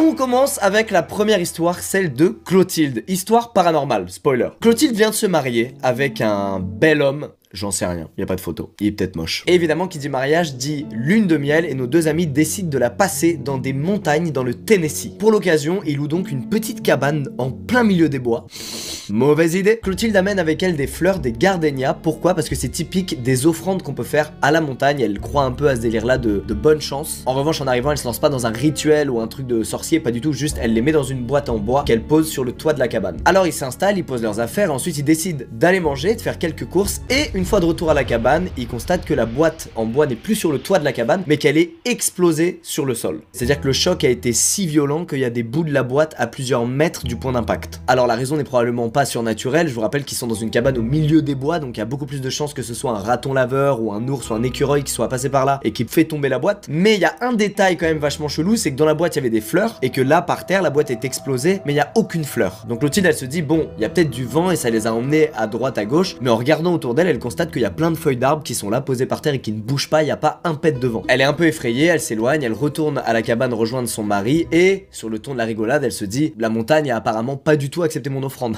on commence avec la première histoire, celle de Clotilde. Histoire paranormale, spoiler. Clotilde vient de se marier avec un bel homme. J'en sais rien, il y a pas de photo, il est peut-être moche. Et évidemment, qui dit mariage dit lune de miel et nos deux amis décident de la passer dans des montagnes dans le Tennessee. Pour l'occasion, ils louent donc une petite cabane en plein milieu des bois. Mauvaise idée. Clotilde amène avec elle des fleurs, des gardénias. Pourquoi? Parce que c'est typique des offrandes qu'on peut faire à la montagne. Elle croit un peu à ce délire-là de bonne chance. En revanche, en arrivant, elle se lance pas dans un rituel ou un truc de sorcier, pas du tout. Juste, elle les met dans une boîte en bois qu'elle pose sur le toit de la cabane. Alors, ils s'installent, ils posent leurs affaires. Ensuite, ils décident d'aller manger, de faire quelques courses. Et une fois de retour à la cabane, ils constatent que la boîte en bois n'est plus sur le toit de la cabane, mais qu'elle est explosée sur le sol. C'est-à-dire que le choc a été si violent qu'il y a des bouts de la boîte à plusieurs mètres du point d'impact. Alors, la raison n'est probablement pas surnaturel, je vous rappelle qu'ils sont dans une cabane au milieu des bois, donc il y a beaucoup plus de chances que ce soit un raton laveur ou un ours ou un écureuil qui soit passé par là et qui fait tomber la boîte. Mais il y a un détail quand même vachement chelou, c'est que dans la boîte il y avait des fleurs et que là par terre la boîte est explosée mais il n'y a aucune fleur. Donc Clotilde elle se dit bon, il y a peut-être du vent et ça les a emmenés à droite à gauche, mais en regardant autour d'elle elle constate qu'il y a plein de feuilles d'arbres qui sont là posées par terre et qui ne bougent pas, il n'y a pas un pet de vent. Elle est un peu effrayée, elle s'éloigne, elle retourne à la cabane rejoindre son mari et sur le ton de la rigolade elle se dit la montagne a apparemment pas du tout accepté mon offrande.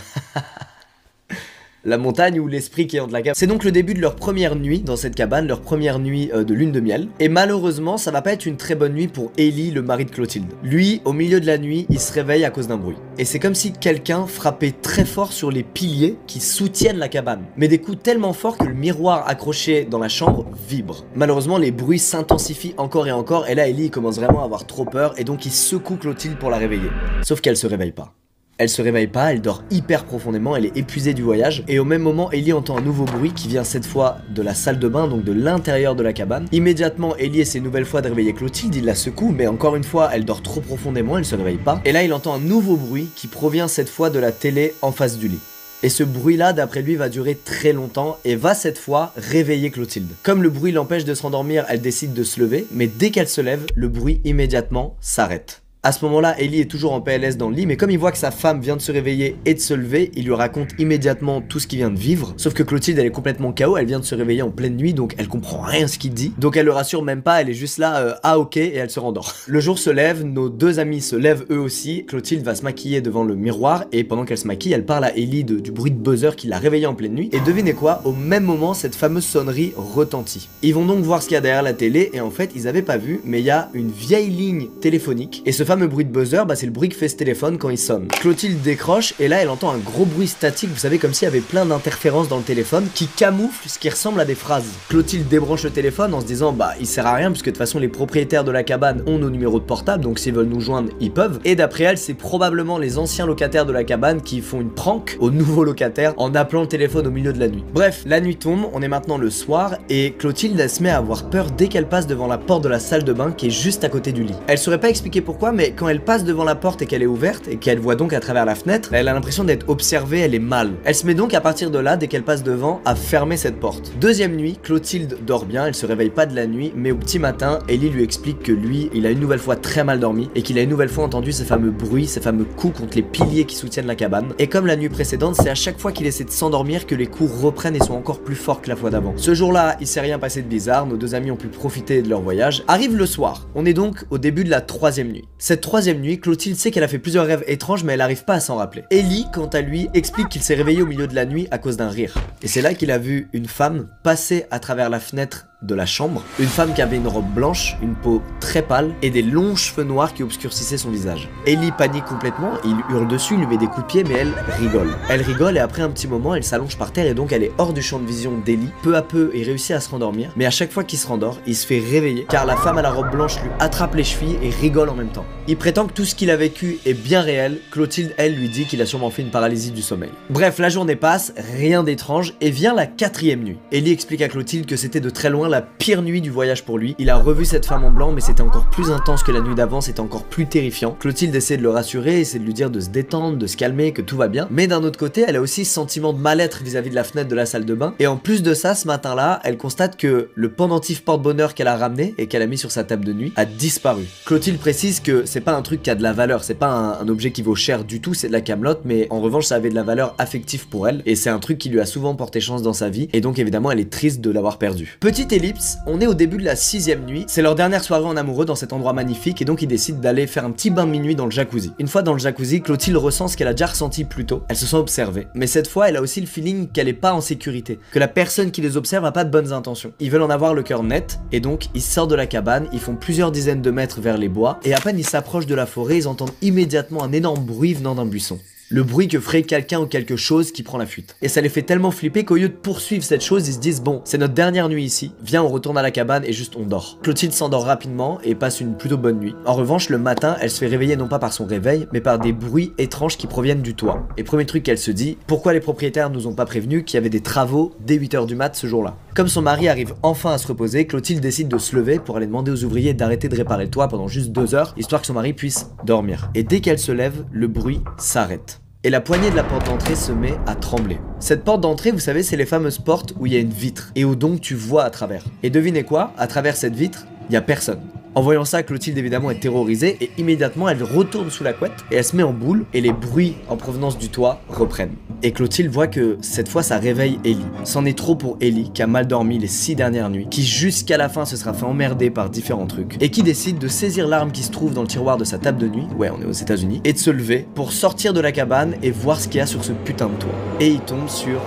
La montagne ou l'esprit qui hante la cabane. C'est donc le début de leur première nuit dans cette cabane, leur première nuit de lune de miel. Et malheureusement, ça va pas être une très bonne nuit pour Ellie, le mari de Clotilde. Lui, au milieu de la nuit, il se réveille à cause d'un bruit. Et c'est comme si quelqu'un frappait très fort sur les piliers qui soutiennent la cabane. Mais des coups tellement forts que le miroir accroché dans la chambre vibre. Malheureusement, les bruits s'intensifient encore et encore. Et là, Ellie commence vraiment à avoir trop peur. Et donc, il secoue Clotilde pour la réveiller. Sauf qu'elle se réveille pas. Elle se réveille pas, elle dort hyper profondément, elle est épuisée du voyage. Et au même moment, Ellie entend un nouveau bruit qui vient cette fois de la salle de bain, donc de l'intérieur de la cabane. Immédiatement, Ellie essaie une nouvelle fois de réveiller Clotilde, il la secoue, mais encore une fois, elle dort trop profondément, elle se réveille pas. Et là, il entend un nouveau bruit qui provient cette fois de la télé en face du lit. Et ce bruit-là, d'après lui, va durer très longtemps et va cette fois réveiller Clotilde. Comme le bruit l'empêche de se rendormir, elle décide de se lever, mais dès qu'elle se lève, le bruit immédiatement s'arrête. À ce moment-là, Ellie est toujours en PLS dans le lit, mais comme il voit que sa femme vient de se réveiller et de se lever, il lui raconte immédiatement tout ce qu'il vient de vivre. Sauf que Clotilde, elle est complètement KO, elle vient de se réveiller en pleine nuit, donc elle comprend rien ce qu'il dit. Donc elle le rassure même pas, elle est juste là, ah ok, et elle se rendort. Le jour se lève, nos deux amis se lèvent eux aussi. Clotilde va se maquiller devant le miroir, et pendant qu'elle se maquille, elle parle à Ellie du bruit de buzzer qui l'a réveillée en pleine nuit. Et devinez quoi, au même moment, cette fameuse sonnerie retentit. Ils vont donc voir ce qu'il y a derrière la télé, et en fait, ils avaient pas vu, mais il y a une vieille ligne téléphonique, et ce fameux bruit de buzzer, c'est le bruit que fait ce téléphone quand il sonne. Clotilde décroche et là elle entend un gros bruit statique, vous savez, comme s'il y avait plein d'interférences dans le téléphone qui camouflent ce qui ressemble à des phrases. Clotilde débranche le téléphone en se disant bah il sert à rien puisque de toute façon les propriétaires de la cabane ont nos numéros de portable, donc s'ils veulent nous joindre ils peuvent. Et d'après elle, c'est probablement les anciens locataires de la cabane qui font une prank aux nouveaux locataires en appelant le téléphone au milieu de la nuit. Bref, la nuit tombe, on est maintenant le soir et Clotilde elle se met à avoir peur dès qu'elle passe devant la porte de la salle de bain qui est juste à côté du lit. Elle saurait pas expliquer pourquoi, mais quand elle passe devant la porte et qu'elle est ouverte et qu'elle voit donc à travers la fenêtre, elle a l'impression d'être observée, elle est mal. Elle se met donc à partir de là, dès qu'elle passe devant, à fermer cette porte. Deuxième nuit, Clotilde dort bien, elle se réveille pas de la nuit, mais au petit matin, Ellie lui explique que lui, il a une nouvelle fois très mal dormi et qu'il a une nouvelle fois entendu ces fameux bruits, ces fameux coups contre les piliers qui soutiennent la cabane. Et comme la nuit précédente, c'est à chaque fois qu'il essaie de s'endormir que les coups reprennent et sont encore plus forts que la fois d'avant. Ce jour-là, il s'est rien passé de bizarre, nos deux amis ont pu profiter de leur voyage. Arrive le soir, on est donc au début de la troisième nuit. Cette troisième nuit, Clotilde sait qu'elle a fait plusieurs rêves étranges mais elle arrive pas à s'en rappeler. Ellie, quant à lui, explique qu'il s'est réveillé au milieu de la nuit à cause d'un rire. Et c'est là qu'il a vu une femme passer à travers la fenêtre de la chambre, une femme qui avait une robe blanche, une peau très pâle et des longs cheveux noirs qui obscurcissaient son visage. Ellie panique complètement, il hurle dessus, il lui met des coups de pied mais elle rigole. Elle rigole et après un petit moment elle s'allonge par terre et donc elle est hors du champ de vision d'Ellie. Peu à peu il réussit à se rendormir, mais à chaque fois qu'il se rendort, il se fait réveiller car la femme à la robe blanche lui attrape les chevilles et rigole en même temps. Il prétend que tout ce qu'il a vécu est bien réel, Clotilde elle lui dit qu'il a sûrement fait une paralysie du sommeil. Bref, la journée passe, rien d'étrange et vient la quatrième nuit. Ellie explique à Clotilde que c'était de très loin la pire nuit du voyage pour lui. Il a revu cette femme en blanc mais c'était encore plus intense que la nuit d'avant, c'était encore plus terrifiant. Clotilde essaie de le rassurer, essaie de lui dire de se détendre, de se calmer, que tout va bien. Mais d'un autre côté, elle a aussi ce sentiment de mal-être vis-à-vis de la fenêtre de la salle de bain. Et en plus de ça, ce matin-là, elle constate que le pendentif porte-bonheur qu'elle a ramené et qu'elle a mis sur sa table de nuit a disparu. Clotilde précise que c'est pas un truc qui a de la valeur, c'est pas un objet qui vaut cher du tout, c'est de la camelote, mais en revanche ça avait de la valeur affective pour elle et c'est un truc qui lui a souvent porté chance dans sa vie et donc évidemment elle est triste de l'avoir perdu. Petite ellipse, on est au début de la 6ème nuit, c'est leur dernière soirée en amoureux dans cet endroit magnifique et donc ils décident d'aller faire un petit bain de minuit dans le jacuzzi. Une fois dans le jacuzzi, Clotilde ressent ce qu'elle a déjà ressenti plus tôt, elle se sent observée. Mais cette fois, elle a aussi le feeling qu'elle est pas en sécurité, que la personne qui les observe a pas de bonnes intentions. Ils veulent en avoir le cœur net et donc ils sortent de la cabane, ils font plusieurs dizaines de mètres vers les bois et à peine ils s'approchent de la forêt, ils entendent immédiatement un énorme bruit venant d'un buisson. Le bruit que ferait quelqu'un ou quelque chose qui prend la fuite. Et ça les fait tellement flipper qu'au lieu de poursuivre cette chose, ils se disent bon, c'est notre dernière nuit ici, viens on retourne à la cabane et juste on dort. Clotilde s'endort rapidement et passe une plutôt bonne nuit. En revanche, le matin, elle se fait réveiller non pas par son réveil, mais par des bruits étranges qui proviennent du toit. Et premier truc qu'elle se dit, pourquoi les propriétaires nous ont pas prévenus qu'il y avait des travaux dès 8h du mat ce jour-là. Comme son mari arrive enfin à se reposer, Clotilde décide de se lever pour aller demander aux ouvriers d'arrêter de réparer le toit pendant juste 2 heures, histoire que son mari puisse dormir. Et dès qu'elle se lève, le bruit s'arrête. Et la poignée de la porte d'entrée se met à trembler. Cette porte d'entrée, vous savez, c'est les fameuses portes où il y a une vitre et où donc tu vois à travers. Et devinez quoi, à travers cette vitre, il y a personne. En voyant ça, Clotilde évidemment est terrorisée et immédiatement elle retourne sous la couette et elle se met en boule et les bruits en provenance du toit reprennent. Et Clotilde voit que cette fois ça réveille Ellie. C'en est trop pour Ellie qui a mal dormi les 6 dernières nuits, qui jusqu'à la fin se sera fait emmerder par différents trucs et qui décide de saisir l'arme qui se trouve dans le tiroir de sa table de nuit, ouais on est aux États-Unis, et de se lever pour sortir de la cabane et voir ce qu'il y a sur ce putain de toit. Et il tombe sur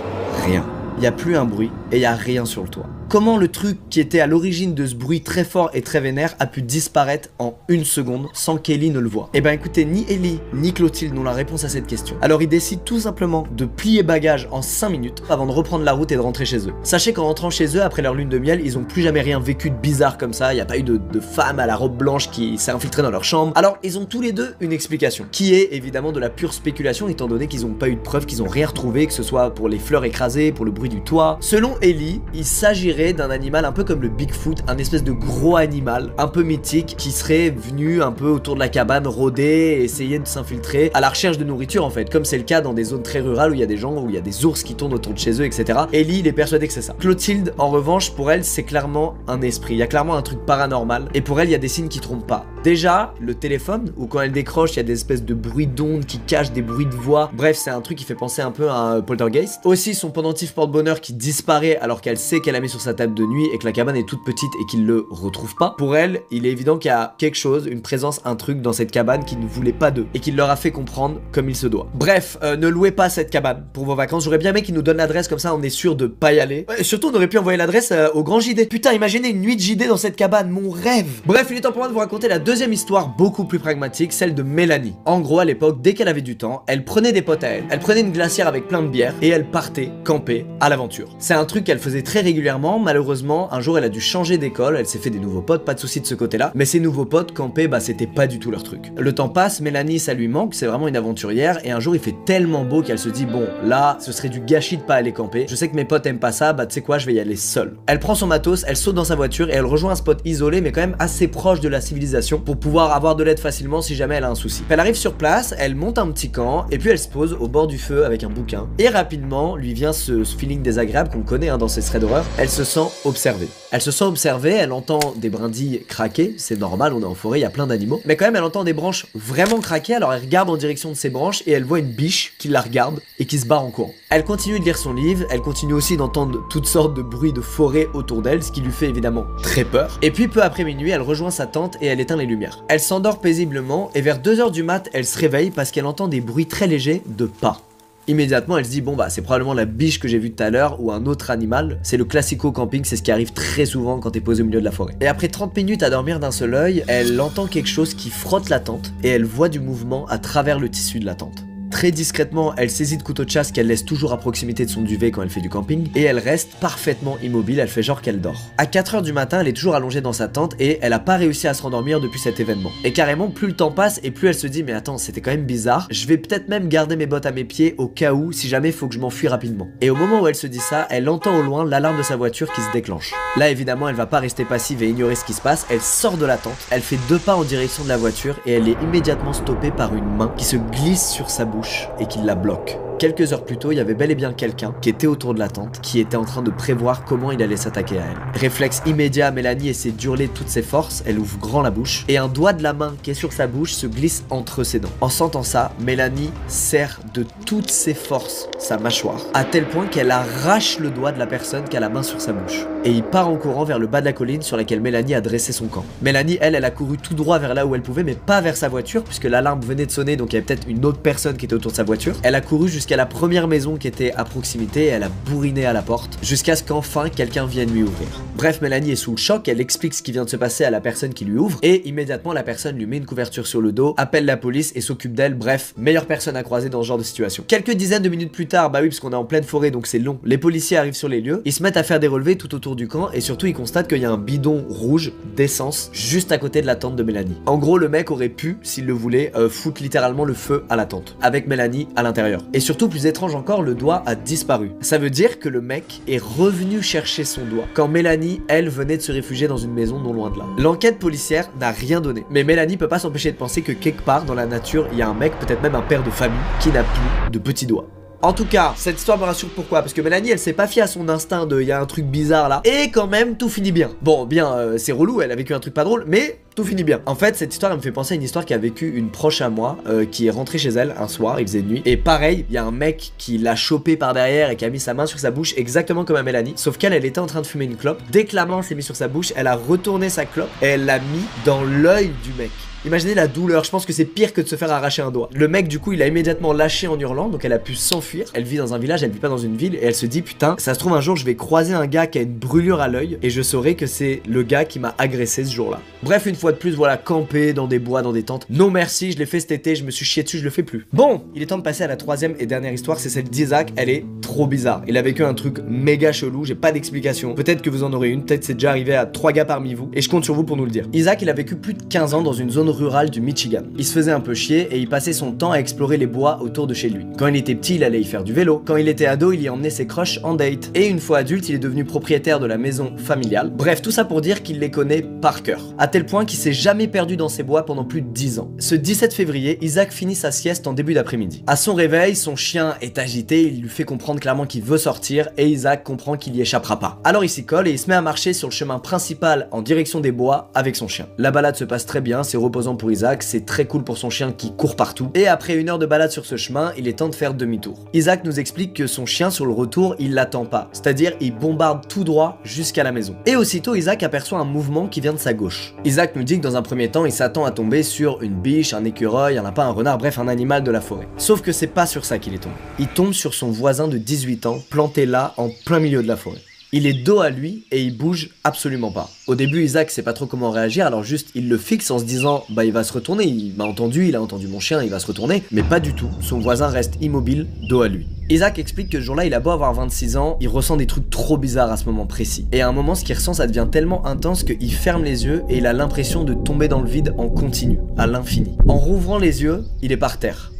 rien. Il n'y a plus un bruit et il n'y a rien sur le toit. Comment le truc qui était à l'origine de ce bruit très fort et très vénère a pu disparaître en 1 seconde sans qu'Ellie ne le voie? Eh ben écoutez, ni Ellie ni Clotilde n'ont la réponse à cette question. Alors ils décident tout simplement de plier bagages en 5 minutes avant de reprendre la route et de rentrer chez eux. Sachez qu'en rentrant chez eux après leur lune de miel, ils ont plus jamais rien vécu de bizarre comme ça, il n'y a pas eu de femme à la robe blanche qui s'est infiltrée dans leur chambre. Alors ils ont tous les deux une explication, qui est évidemment de la pure spéculation étant donné qu'ils n'ont pas eu de preuves, qu'ils n'ont rien retrouvé, que ce soit pour les fleurs écrasées, pour le bruit du toit. Selon Ellie, il s'agirait d'un animal un peu comme le Bigfoot, un espèce de gros animal un peu mythique qui serait venu un peu autour de la cabane rôder et essayer de s'infiltrer à la recherche de nourriture en fait, comme c'est le cas dans des zones très rurales où il y a des gens, où il y a des ours qui tournent autour de chez eux, etc. Ellie, il est persuadé que c'est ça. Clotilde, en revanche, pour elle, c'est clairement un esprit, il y a clairement un truc paranormal et pour elle, il y a des signes qui trompent pas. Déjà, le téléphone, où quand elle décroche, il y a des espèces de bruits d'ondes qui cachent des bruits de voix. Bref, c'est un truc qui fait penser un peu à un poltergeist. Aussi, son pendentif porte-bonheur qui disparaît alors qu'elle sait qu'elle a mis sur sa table de nuit et que la cabane est toute petite et qu'il le retrouve pas. Pour elle, il est évident qu'il y a quelque chose, une présence, un truc dans cette cabane qui ne voulait pas d'eux et qui leur a fait comprendre comme il se doit. Bref, ne louez pas cette cabane pour vos vacances. J'aurais bien aimé qu'ils nous donnent l'adresse, comme ça on est sûr de pas y aller. Et surtout, on aurait pu envoyer l'adresse au grand JD. Putain, imaginez une nuit de JD dans cette cabane, mon rêve. Bref, il est temps pour moi de vous raconter la deuxième histoire beaucoup plus pragmatique, celle de Mélanie. En gros, à l'époque, dès qu'elle avait du temps, elle prenait des potes à elle, elle prenait une glacière avec plein de bière et elle partait camper à l'aventure. C'est un truc qu'elle faisait très régulièrement. Malheureusement, un jour elle a dû changer d'école, elle s'est fait des nouveaux potes, pas de soucis de ce côté-là, mais ces nouveaux potes camper, bah c'était pas du tout leur truc. Le temps passe, Mélanie ça lui manque, c'est vraiment une aventurière et un jour il fait tellement beau qu'elle se dit bon là ce serait du gâchis de pas aller camper, je sais que mes potes aiment pas ça, bah tu sais quoi, je vais y aller seule. Elle prend son matos, elle saute dans sa voiture et elle rejoint un spot isolé mais quand même assez proche de la civilisation pour pouvoir avoir de l'aide facilement si jamais elle a un souci. Elle arrive sur place, elle monte un petit camp et puis elle se pose au bord du feu avec un bouquin et rapidement lui vient ce feeling désagréable qu'on connaît dans ces threads d'horreur. Elle se sent observée. Elle se sent observée, elle entend des brindilles craquer, c'est normal, on est en forêt, il y a plein d'animaux, mais quand même elle entend des branches vraiment craquer, alors elle regarde en direction de ces branches et elle voit une biche qui la regarde et qui se barre en courant. Elle continue de lire son livre, elle continue aussi d'entendre toutes sortes de bruits de forêt autour d'elle, ce qui lui fait évidemment très peur. Et puis peu après minuit, elle rejoint sa tente et elle éteint les lumières. Elle s'endort paisiblement et vers 2h du mat, elle se réveille parce qu'elle entend des bruits très légers de pas. Immédiatement elle se dit bon bah c'est probablement la biche que j'ai vue tout à l'heure ou un autre animal. C'est le classico camping, c'est ce qui arrive très souvent quand t'es posé au milieu de la forêt. Et après 30 minutes à dormir d'un seul œil, elle entend quelque chose qui frotte la tente et elle voit du mouvement à travers le tissu de la tente. Très discrètement, elle saisit de couteau de chasse qu'elle laisse toujours à proximité de son duvet quand elle fait du camping et elle reste parfaitement immobile, elle fait genre qu'elle dort. À 4h du matin, elle est toujours allongée dans sa tente et elle a pas réussi à se rendormir depuis cet événement. Et carrément, plus le temps passe et plus elle se dit mais attends, c'était quand même bizarre, je vais peut-être même garder mes bottes à mes pieds au cas où si jamais faut que je m'enfuis rapidement. Et au moment où elle se dit ça, elle entend au loin l'alarme de sa voiture qui se déclenche. Là évidemment, elle va pas rester passive et ignorer ce qui se passe, elle sort de la tente, elle fait 2 pas en direction de la voiture et elle est immédiatement stoppée par une main qui se glisse sur sa bouche et qui la bloque. quelques heures plus tôt, il y avait bel et bien quelqu'un qui était autour de la tente, qui était en train de prévoir comment il allait s'attaquer à elle. Réflexe immédiat, Mélanie essaie d'hurler toutes ses forces, elle ouvre grand la bouche, et un doigt de la main qui est sur sa bouche se glisse entre ses dents. En sentant ça, Mélanie serre de toutes ses forces sa mâchoire, à tel point qu'elle arrache le doigt de la personne qui a la main sur sa bouche. Et il part en courant vers le bas de la colline sur laquelle Mélanie a dressé son camp. Mélanie, elle a couru tout droit vers là où elle pouvait, mais pas vers sa voiture, puisque l'alarme venait de sonner, donc il y avait peut-être une autre personne qui était autour de sa voiture. Elle a couru jusqu'à la première maison qui était à proximité, et elle a bourriné à la porte, jusqu'à ce qu'enfin quelqu'un vienne lui ouvrir. Bref, Mélanie est sous le choc, elle explique ce qui vient de se passer à la personne qui lui ouvre, et immédiatement la personne lui met une couverture sur le dos, appelle la police et s'occupe d'elle. Bref, meilleure personne à croiser dans ce genre de situation. Quelques dizaines de minutes plus tard, bah oui, parce qu'on est en pleine forêt donc c'est long, les policiers arrivent sur les lieux, ils se mettent à faire des relevés tout autour du camp, et surtout ils constatent qu'il y a un bidon rouge d'essence juste à côté de la tente de Mélanie. En gros, le mec aurait pu, s'il le voulait, foutre littéralement le feu à la tente, avec Mélanie à l'intérieur. Et surtout, plus étrange encore, le doigt a disparu. Ça veut dire que le mec est revenu chercher son doigt, quand Mélanie, elle, venait de se réfugier dans une maison non loin de là. L'enquête policière n'a rien donné, mais Mélanie peut pas s'empêcher de penser que quelque part dans la nature, il y a un mec, peut-être même un père de famille, qui n'a plus de petits doigts. En tout cas, cette histoire me rassure. Pourquoi? Parce que Mélanie, elle s'est pas fiée à son instinct de y a un truc bizarre là, et quand même tout finit bien. Bon, bien, c'est relou, elle a vécu un truc pas drôle, mais tout finit bien. En fait, cette histoire elle me fait penser à une histoire qu'a vécu une proche à moi, qui est rentrée chez elle un soir, il faisait nuit, et pareil, il y a un mec qui l'a chopé par derrière et qui a mis sa main sur sa bouche exactement comme à Mélanie, sauf qu'elle, elle était en train de fumer une clope. Dès que la main s'est mise sur sa bouche, elle a retourné sa clope et elle l'a mis dans l'œil du mec. Imaginez la douleur, je pense que c'est pire que de se faire arracher un doigt. Le mec du coup il a immédiatement lâché en hurlant, donc elle a pu s'enfuir. Elle vit dans un village, elle vit pas dans une ville, et elle se dit putain, ça se trouve un jour je vais croiser un gars qui a une brûlure à l'œil, et je saurai que c'est le gars qui m'a agressé ce jour-là. Bref, une fois de plus, voilà, camper dans des bois, dans des tentes. Non merci, je l'ai fait cet été, je me suis chié dessus, je le fais plus. Bon, il est temps de passer à la troisième et dernière histoire, c'est celle d'Isaac. Elle est trop bizarre. Il a vécu un truc méga chelou, j'ai pas d'explication. Peut-être que vous en aurez une, peut-être c'est déjà arrivé à 3 gars parmi vous, et je compte sur vous pour nous le dire. Isaac, il a vécu plus de 15 ans dans une zone rurale du Michigan. Il se faisait un peu chier et il passait son temps à explorer les bois autour de chez lui. Quand il était petit, il allait y faire du vélo. Quand il était ado, il y emmenait ses crushs en date. Et une fois adulte, il est devenu propriétaire de la maison familiale. Bref, tout ça pour dire qu'il les connaît par cœur. À tel point qu'il s'est jamais perdu dans ces bois pendant plus de 10 ans. Ce 17 février, Isaac finit sa sieste en début d'après-midi. À son réveil, son chien est agité, il lui fait comprendre clairement qu'il veut sortir et Isaac comprend qu'il y échappera pas. Alors il s'y colle et il se met à marcher sur le chemin principal en direction des bois avec son chien. La balade se passe très bien, c'est reposant pour Isaac, c'est très cool pour son chien qui court partout. Et après une heure de balade sur ce chemin, il est temps de faire demi-tour. Isaac nous explique que son chien sur le retour, il l'attend pas. C'est-à-dire, il bombarde tout droit jusqu'à la maison. Et aussitôt, Isaac aperçoit un mouvement qui vient de sa gauche. Isaac nous dit que dans un premier temps, il s'attend à tomber sur une biche, un écureuil, un lapin, un renard, bref, un animal de la forêt. Sauf que c'est pas sur ça qu'il est tombé. Il tombe sur son voisin de 18 ans, planté là, en plein milieu de la forêt. Il est dos à lui et il bouge absolument pas. Au début, Isaac sait pas trop comment réagir, alors juste il le fixe en se disant bah il va se retourner, il m'a entendu, il a entendu mon chien, il va se retourner. Mais pas du tout, son voisin reste immobile, dos à lui. Isaac explique que ce jour-là, il a beau avoir 26 ans, il ressent des trucs trop bizarres à ce moment précis. Et à un moment, ce qu'il ressent, ça devient tellement intense qu'il ferme les yeux et il a l'impression de tomber dans le vide en continu, à l'infini. En rouvrant les yeux, il est par terre.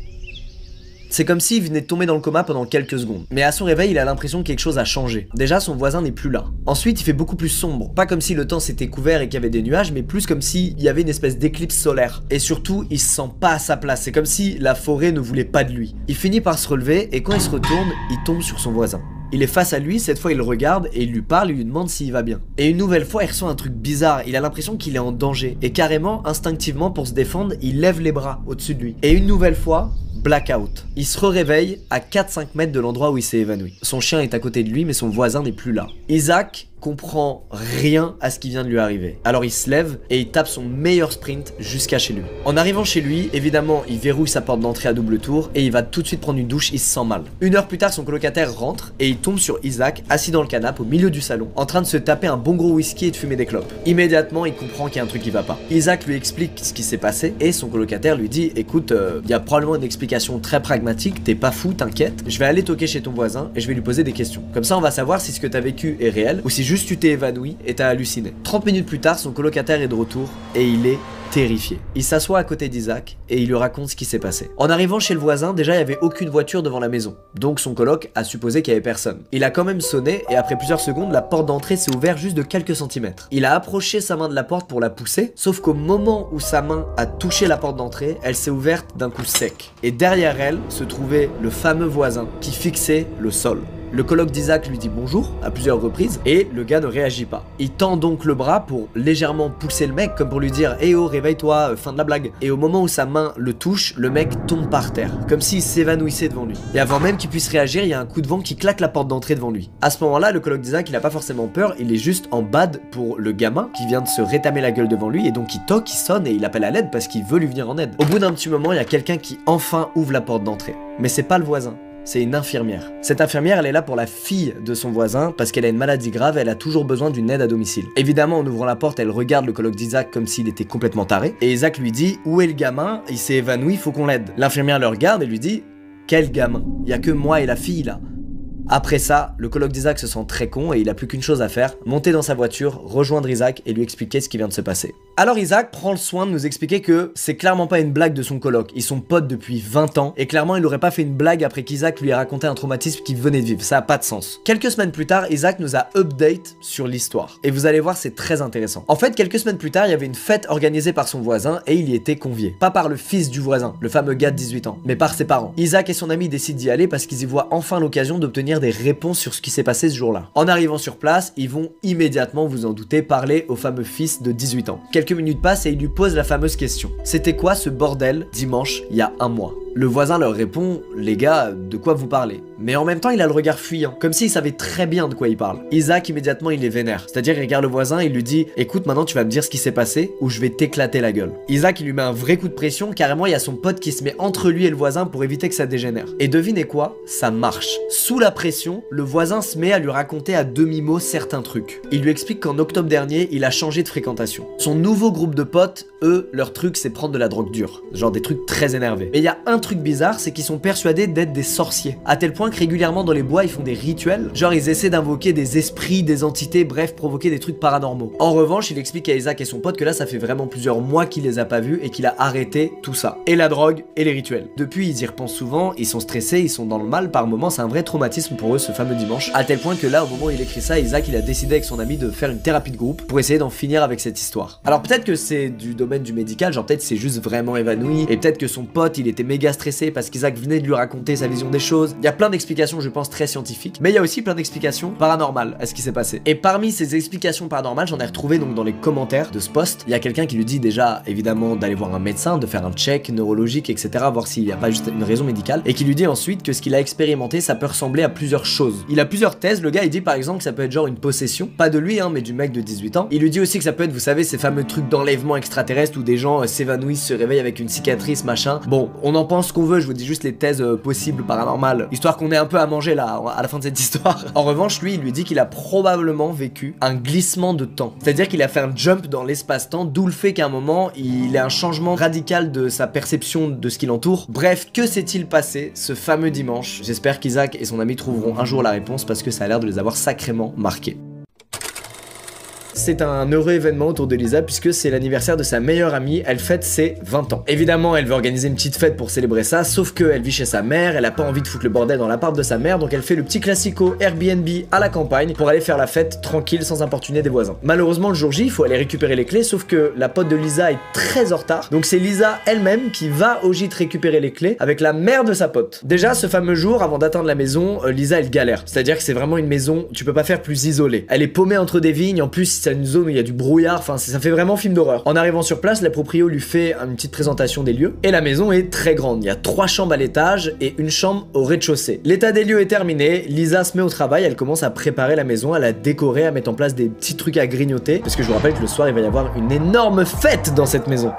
C'est comme s'il venait de tomber dans le coma pendant quelques secondes. Mais à son réveil, il a l'impression que quelque chose a changé. Déjà, son voisin n'est plus là. Ensuite, il fait beaucoup plus sombre. Pas comme si le temps s'était couvert et qu'il y avait des nuages, mais plus comme s'il y avait une espèce d'éclipse solaire. Et surtout, il se sent pas à sa place. C'est comme si la forêt ne voulait pas de lui. Il finit par se relever et quand il se retourne, il tombe sur son voisin. Il est face à lui, cette fois il le regarde et il lui parle, il lui demande s'il va bien. Et une nouvelle fois, il ressent un truc bizarre, il a l'impression qu'il est en danger. Et carrément, instinctivement, pour se défendre, il lève les bras au-dessus de lui. Et une nouvelle fois, blackout. Il se réveille à 4-5 mètres de l'endroit où il s'est évanoui. Son chien est à côté de lui, mais son voisin n'est plus là. Isaac comprend rien à ce qui vient de lui arriver. Alors il se lève et il tape son meilleur sprint jusqu'à chez lui. En arrivant chez lui, évidemment, il verrouille sa porte d'entrée à double tour et il va tout de suite prendre une douche, il se sent mal. Une heure plus tard, son colocataire rentre et il tombe sur Isaac, assis dans le canapé au milieu du salon, en train de se taper un bon gros whisky et de fumer des clopes. Immédiatement, il comprend qu'il y a un truc qui va pas. Isaac lui explique ce qui s'est passé et son colocataire lui dit écoute, il y a probablement une explication très pragmatique, t'es pas fou, t'inquiète, je vais aller toquer chez ton voisin et je vais lui poser des questions. Comme ça, on va savoir si ce que t'as vécu est réel ou si juste tu t'es évanoui et t'as halluciné. 30 minutes plus tard, son colocataire est de retour et il est terrifié. Il s'assoit à côté d'Isaac et il lui raconte ce qui s'est passé. En arrivant chez le voisin, déjà il n'y avait aucune voiture devant la maison, donc son coloc a supposé qu'il n'y avait personne. Il a quand même sonné et après plusieurs secondes, la porte d'entrée s'est ouverte juste de quelques centimètres. Il a approché sa main de la porte pour la pousser, sauf qu'au moment où sa main a touché la porte d'entrée, elle s'est ouverte d'un coup sec. Et derrière elle se trouvait le fameux voisin qui fixait le sol. Le coloc d'Isaac lui dit bonjour à plusieurs reprises et le gars ne réagit pas. Il tend donc le bras pour légèrement pousser le mec comme pour lui dire eh oh réveille-toi, fin de la blague. Et au moment où sa main le touche, le mec tombe par terre, comme s'il s'évanouissait devant lui. Et avant même qu'il puisse réagir, il y a un coup de vent qui claque la porte d'entrée devant lui. À ce moment-là, le coloc d'Isaac il a pas forcément peur, il est juste en bad pour le gamin qui vient de se rétamer la gueule devant lui et donc il toque, il sonne et il appelle à l'aide parce qu'il veut lui venir en aide. Au bout d'un petit moment, il y a quelqu'un qui enfin ouvre la porte d'entrée. Mais c'est pas le voisin. C'est une infirmière. Cette infirmière, elle est là pour la fille de son voisin parce qu'elle a une maladie grave et elle a toujours besoin d'une aide à domicile. Évidemment, en ouvrant la porte, elle regarde le coloc d'Isaac comme s'il était complètement taré. Et Isaac lui dit « Où est le gamin? Il s'est évanoui, faut qu'on l'aide. » L'infirmière le regarde et lui dit « Quel gamin? Il y a que moi et la fille là. » Après ça, le coloc d'Isaac se sent très con et il a plus qu'une chose à faire, monter dans sa voiture, rejoindre Isaac et lui expliquer ce qui vient de se passer. Alors Isaac prend le soin de nous expliquer que c'est clairement pas une blague de son coloc, ils sont potes depuis 20 ans et clairement il aurait pas fait une blague après qu'Isaac lui ait raconté un traumatisme qu'il venait de vivre, ça a pas de sens. Quelques semaines plus tard, Isaac nous a update sur l'histoire et vous allez voir c'est très intéressant. En fait, quelques semaines plus tard, il y avait une fête organisée par son voisin et il y était convié. Pas par le fils du voisin, le fameux gars de 18 ans, mais par ses parents. Isaac et son ami décident d'y aller parce qu'ils y voient enfin l'occasion d'obtenir des réponses sur ce qui s'est passé ce jour-là. En arrivant sur place, ils vont immédiatement, vous en doutez, parler au fameux fils de 18 ans. Quelques minutes passent et il lui pose la fameuse question. C'était quoi ce bordel dimanche il y a un mois? Le voisin leur répond, les gars, de quoi vous parlez? Mais en même temps, il a le regard fuyant, comme s'il savait très bien de quoi il parle. Isaac, immédiatement, il est vénère. C'est-à-dire, il regarde le voisin et il lui dit, écoute, maintenant tu vas me dire ce qui s'est passé ou je vais t'éclater la gueule. Isaac, il lui met un vrai coup de pression, carrément, il y a son pote qui se met entre lui et le voisin pour éviter que ça dégénère. Et devinez quoi? Ça marche. Sous la pression, le voisin se met à lui raconter à demi-mot certains trucs. Il lui explique qu'en octobre dernier, il a changé de fréquentation. Son nouveau groupe de potes, eux, leur truc, c'est prendre de la drogue dure. Genre des trucs très énervés. Mais il y a un truc bizarre, c'est qu'ils sont persuadés d'être des sorciers. À tel point que régulièrement dans les bois, ils font des rituels. Genre ils essaient d'invoquer des esprits, des entités, bref, provoquer des trucs paranormaux. En revanche, il explique à Isaac et son pote que là, ça fait vraiment plusieurs mois qu'il les a pas vus et qu'il a arrêté tout ça. Et la drogue, et les rituels. Depuis, ils y repensent souvent, ils sont stressés, ils sont dans le mal par moments, c'est un vrai traumatisme pour eux ce fameux dimanche. À tel point que là, au moment où il écrit ça, Isaac, il a décidé avec son ami de faire une thérapie de groupe pour essayer d'en finir avec cette histoire. Alors peut-être que c'est du domaine du médical, genre peut-être c'est juste vraiment évanoui, et peut-être que son pote, il était méga stressé parce qu'Isaac venait de lui raconter sa vision des choses. Il y a plein d'explications, je pense, très scientifiques, mais il y a aussi plein d'explications paranormales à ce qui s'est passé. Et parmi ces explications paranormales, j'en ai retrouvé donc dans les commentaires de ce post. Il y a quelqu'un qui lui dit déjà, évidemment, d'aller voir un médecin, de faire un check neurologique, etc., voir s'il n'y a pas juste une raison médicale, et qui lui dit ensuite que ce qu'il a expérimenté, ça peut ressembler à plusieurs choses. Il a plusieurs thèses, le gars il dit par exemple que ça peut être genre une possession, pas de lui hein, mais du mec de 18 ans. Il lui dit aussi que ça peut être, vous savez, ces fameux trucs d'enlèvement extraterrestre où des gens s'évanouissent, se réveillent avec une cicatrice, machin. Bon, on en pense ce qu'on veut, je vous dis juste les thèses possibles paranormales, histoire qu'on ait un peu à manger là, à la fin de cette histoire. En revanche, lui, il lui dit qu'il a probablement vécu un glissement de temps. C'est-à-dire qu'il a fait un jump dans l'espace-temps, d'où le fait qu'à un moment, il a un changement radical de sa perception de ce qui l'entoure. Bref, que s'est-il passé ce fameux dimanche? J'espère qu'Isaac et son ami trouveront un jour la réponse parce que ça a l'air de les avoir sacrément marqués. C'est un heureux événement autour de Lisa puisque c'est l'anniversaire de sa meilleure amie, elle fête ses 20 ans. Évidemment, elle veut organiser une petite fête pour célébrer ça, sauf qu'elle vit chez sa mère, elle a pas envie de foutre le bordel dans l'appart de sa mère, donc elle fait le petit classico Airbnb à la campagne pour aller faire la fête tranquille sans importuner des voisins. Malheureusement, le jour J, il faut aller récupérer les clés, sauf que la pote de Lisa est très en retard, donc c'est Lisa elle-même qui va au gîte récupérer les clés avec la mère de sa pote. Déjà, ce fameux jour, avant d'atteindre la maison, Lisa elle galère, c'est-à-dire que c'est vraiment une maison, tu peux pas faire plus isolée. Elle est paumée entre des vignes, en plus c'est une zone où il y a du brouillard, enfin ça fait vraiment film d'horreur. En arrivant sur place, la proprio lui fait une petite présentation des lieux et la maison est très grande. Il y a 3 chambres à l'étage et une chambre au rez-de-chaussée. L'état des lieux est terminé, Lisa se met au travail, elle commence à préparer la maison, à la décorer, à mettre en place des petits trucs à grignoter parce que je vous rappelle que le soir il va y avoir une énorme fête dans cette maison.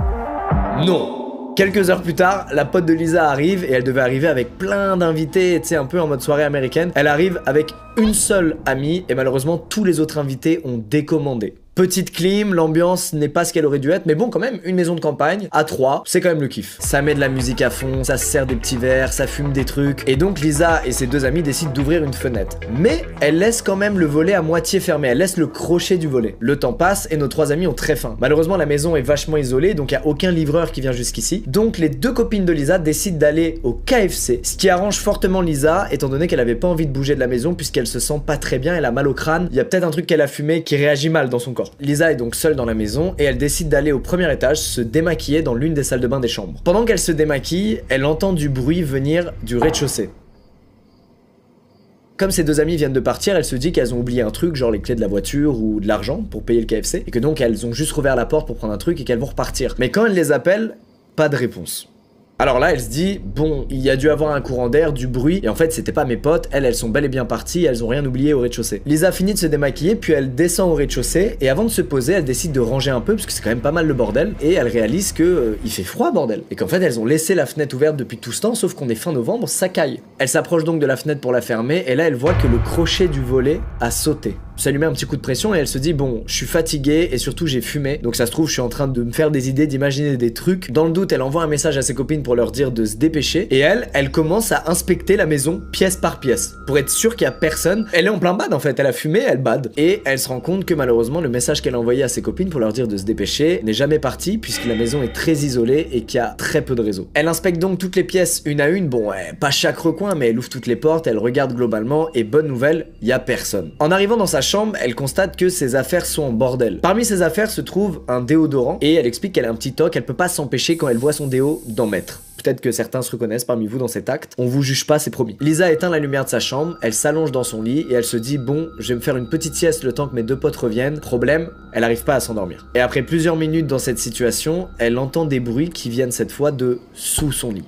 Non. Quelques heures plus tard, la pote de Lisa arrive et elle devait arriver avec plein d'invités, tu sais, un peu en mode soirée américaine. Elle arrive avec une seule amie et malheureusement tous les autres invités ont décommandé. Petite clim, l'ambiance n'est pas ce qu'elle aurait dû être, mais bon, quand même, une maison de campagne, à 3, c'est quand même le kiff. Ça met de la musique à fond, ça se sert des petits verres, ça fume des trucs, et donc Lisa et ses deux amis décident d'ouvrir une fenêtre. Mais elle laisse quand même le volet à moitié fermé, elle laisse le crochet du volet. Le temps passe et nos trois amis ont très faim. Malheureusement, la maison est vachement isolée, donc il n'y a aucun livreur qui vient jusqu'ici. Donc les deux copines de Lisa décident d'aller au KFC, ce qui arrange fortement Lisa, étant donné qu'elle avait pas envie de bouger de la maison puisqu'elle se sent pas très bien, elle a mal au crâne, il y a peut-être un truc qu'elle a fumé qui réagit mal dans son corps. Lisa est donc seule dans la maison et elle décide d'aller au premier étage se démaquiller dans l'une des salles de bain des chambres. Pendant qu'elle se démaquille, elle entend du bruit venir du rez-de-chaussée. Comme ses deux amies viennent de partir, elle se dit qu'elles ont oublié un truc, genre les clés de la voiture ou de l'argent pour payer le KFC, et que donc elles ont juste rouvert la porte pour prendre un truc et qu'elles vont repartir. Mais quand elle les appelle, pas de réponse. Alors là, elle se dit, bon, il y a dû avoir un courant d'air, du bruit, et en fait, c'était pas mes potes, elles sont bel et bien parties, elles ont rien oublié au rez-de-chaussée. Lisa finit de se démaquiller, puis elle descend au rez-de-chaussée, et avant de se poser, elle décide de ranger un peu, parce que c'est quand même pas mal le bordel, et elle réalise que il fait froid, bordel. Et qu'en fait, elles ont laissé la fenêtre ouverte depuis tout ce temps, sauf qu'on est fin novembre, ça caille. Elle s'approche donc de la fenêtre pour la fermer, et là, elle voit que le crochet du volet a sauté. Ça lui met un petit coup de pression et elle se dit bon, je suis fatiguée et surtout j'ai fumé, donc ça se trouve je suis en train de me faire des idées, d'imaginer des trucs. Dans le doute, elle envoie un message à ses copines pour leur dire de se dépêcher et elle commence à inspecter la maison pièce par pièce pour être sûre qu'il y a personne. Elle est en plein bad en fait, elle a fumé, elle bad et elle se rend compte que malheureusement le message qu'elle a envoyé à ses copines pour leur dire de se dépêcher n'est jamais parti puisque la maison est très isolée et qu'il y a très peu de réseau. Elle inspecte donc toutes les pièces une à une, bon pas chaque recoin mais elle ouvre toutes les portes, elle regarde globalement et bonne nouvelle, il y a personne. En arrivant dans sa chambre, elle constate que ses affaires sont en bordel. Parmi ses affaires se trouve un déodorant et elle explique qu'elle a un petit toc, elle peut pas s'empêcher quand elle voit son déo d'en mettre. Peut-être que certains se reconnaissent parmi vous dans cet acte. On vous juge pas, c'est promis. Lisa éteint la lumière de sa chambre, elle s'allonge dans son lit et elle se dit bon, je vais me faire une petite sieste le temps que mes deux potes reviennent. Problème, elle arrive pas à s'endormir. Et après plusieurs minutes dans cette situation, elle entend des bruits qui viennent cette fois de sous son lit.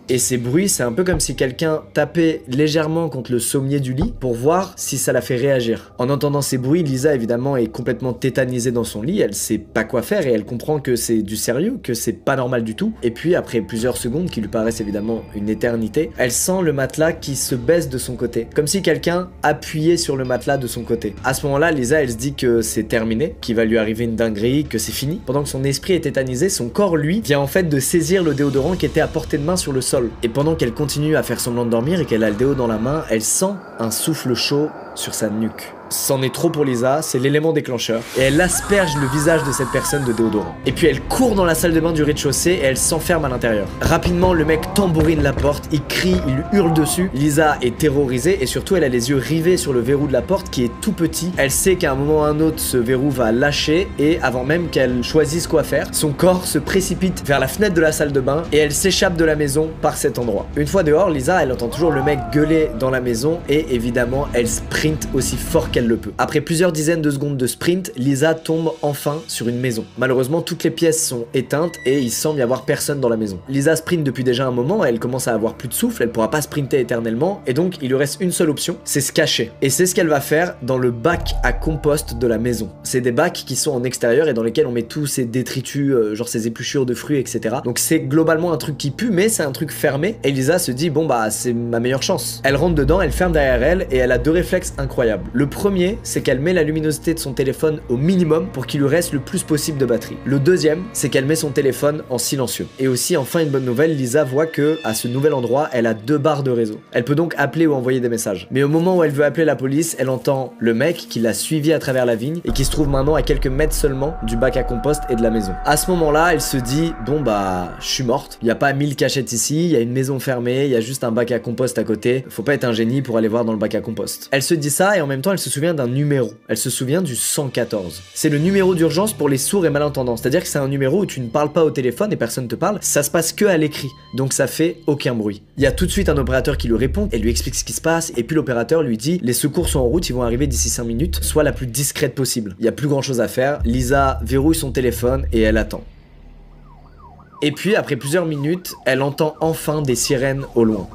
Et ces bruits, c'est un peu comme si quelqu'un tapait légèrement contre le sommier du lit pour voir si ça la fait réagir. En entendant ces bruits, Lisa évidemment est complètement tétanisée dans son lit, elle sait pas quoi faire et elle comprend que c'est du sérieux, que c'est pas normal du tout. Et puis après plusieurs secondes, qui lui paraissent évidemment une éternité, elle sent le matelas qui se baisse de son côté, comme si quelqu'un appuyait sur le matelas de son côté. À ce moment-là, Lisa elle se dit que c'est terminé, qu'il va lui arriver une dinguerie, que c'est fini. Pendant que son esprit est tétanisé, son corps lui vient en fait de saisir le déodorant qui était à portée de main sur le sol. Et pendant qu'elle continue à faire semblant de dormir et qu'elle a le déo dans la main, elle sent un souffle chaud sur sa nuque. C'en est trop pour Lisa, c'est l'élément déclencheur, et elle asperge le visage de cette personne de déodorant. Et puis elle court dans la salle de bain du rez-de-chaussée et elle s'enferme à l'intérieur. Rapidement, le mec tambourine la porte, il crie, il lui hurle dessus. Lisa est terrorisée et surtout elle a les yeux rivés sur le verrou de la porte qui est tout petit. Elle sait qu'à un moment ou à un autre, ce verrou va lâcher et avant même qu'elle choisisse quoi faire, son corps se précipite vers la fenêtre de la salle de bain et elle s'échappe de la maison par cet endroit. Une fois dehors, Lisa, elle entend toujours le mec gueuler dans la maison et évidemment, elle sprint aussi fort qu'elle le peut. Après plusieurs dizaines de secondes de sprint, Lisa tombe enfin sur une maison. Malheureusement, toutes les pièces sont éteintes et il semble y avoir personne dans la maison. Lisa sprint depuis déjà un moment, elle commence à avoir plus de souffle, elle pourra pas sprinter éternellement et donc il lui reste une seule option, c'est se cacher. Et c'est ce qu'elle va faire dans le bac à compost de la maison. C'est des bacs qui sont en extérieur et dans lesquels on met tous ces détritus, genre ces épluchures de fruits, etc. Donc c'est globalement un truc qui pue, mais c'est un truc fermé. Et Lisa se dit bon bah c'est ma meilleure chance. Elle rentre dedans, elle ferme derrière elle et elle a deux réflexes incroyables. Le premier, c'est qu'elle met la luminosité de son téléphone au minimum pour qu'il lui reste le plus possible de batterie. Le deuxième, c'est qu'elle met son téléphone en silencieux. Et aussi, enfin une bonne nouvelle, Lisa voit que à ce nouvel endroit, elle a 2 barres de réseau. Elle peut donc appeler ou envoyer des messages. Mais au moment où elle veut appeler la police, elle entend le mec qui l'a suivi à travers la vigne et qui se trouve maintenant à quelques mètres seulement du bac à compost et de la maison. À ce moment-là, elle se dit bon bah je suis morte. Il y a pas 1000 cachettes ici, il y a une maison fermée, il y a juste un bac à compost à côté. Faut pas être un génie pour aller voir dans le bac à compost. Elle se dit ça et en même temps elle se souvient d'un numéro. Elle se souvient du 114. C'est le numéro d'urgence pour les sourds et malentendants. C'est-à-dire que c'est un numéro où tu ne parles pas au téléphone et personne te parle. Ça se passe que à l'écrit. Donc ça fait aucun bruit. Il y a tout de suite un opérateur qui lui répond et lui explique ce qui se passe. Et puis l'opérateur lui dit les secours sont en route, ils vont arriver d'ici 5 minutes. Sois la plus discrète possible. Il y a plus grand chose à faire. Lisa verrouille son téléphone et elle attend. Et puis après plusieurs minutes, elle entend enfin des sirènes au loin.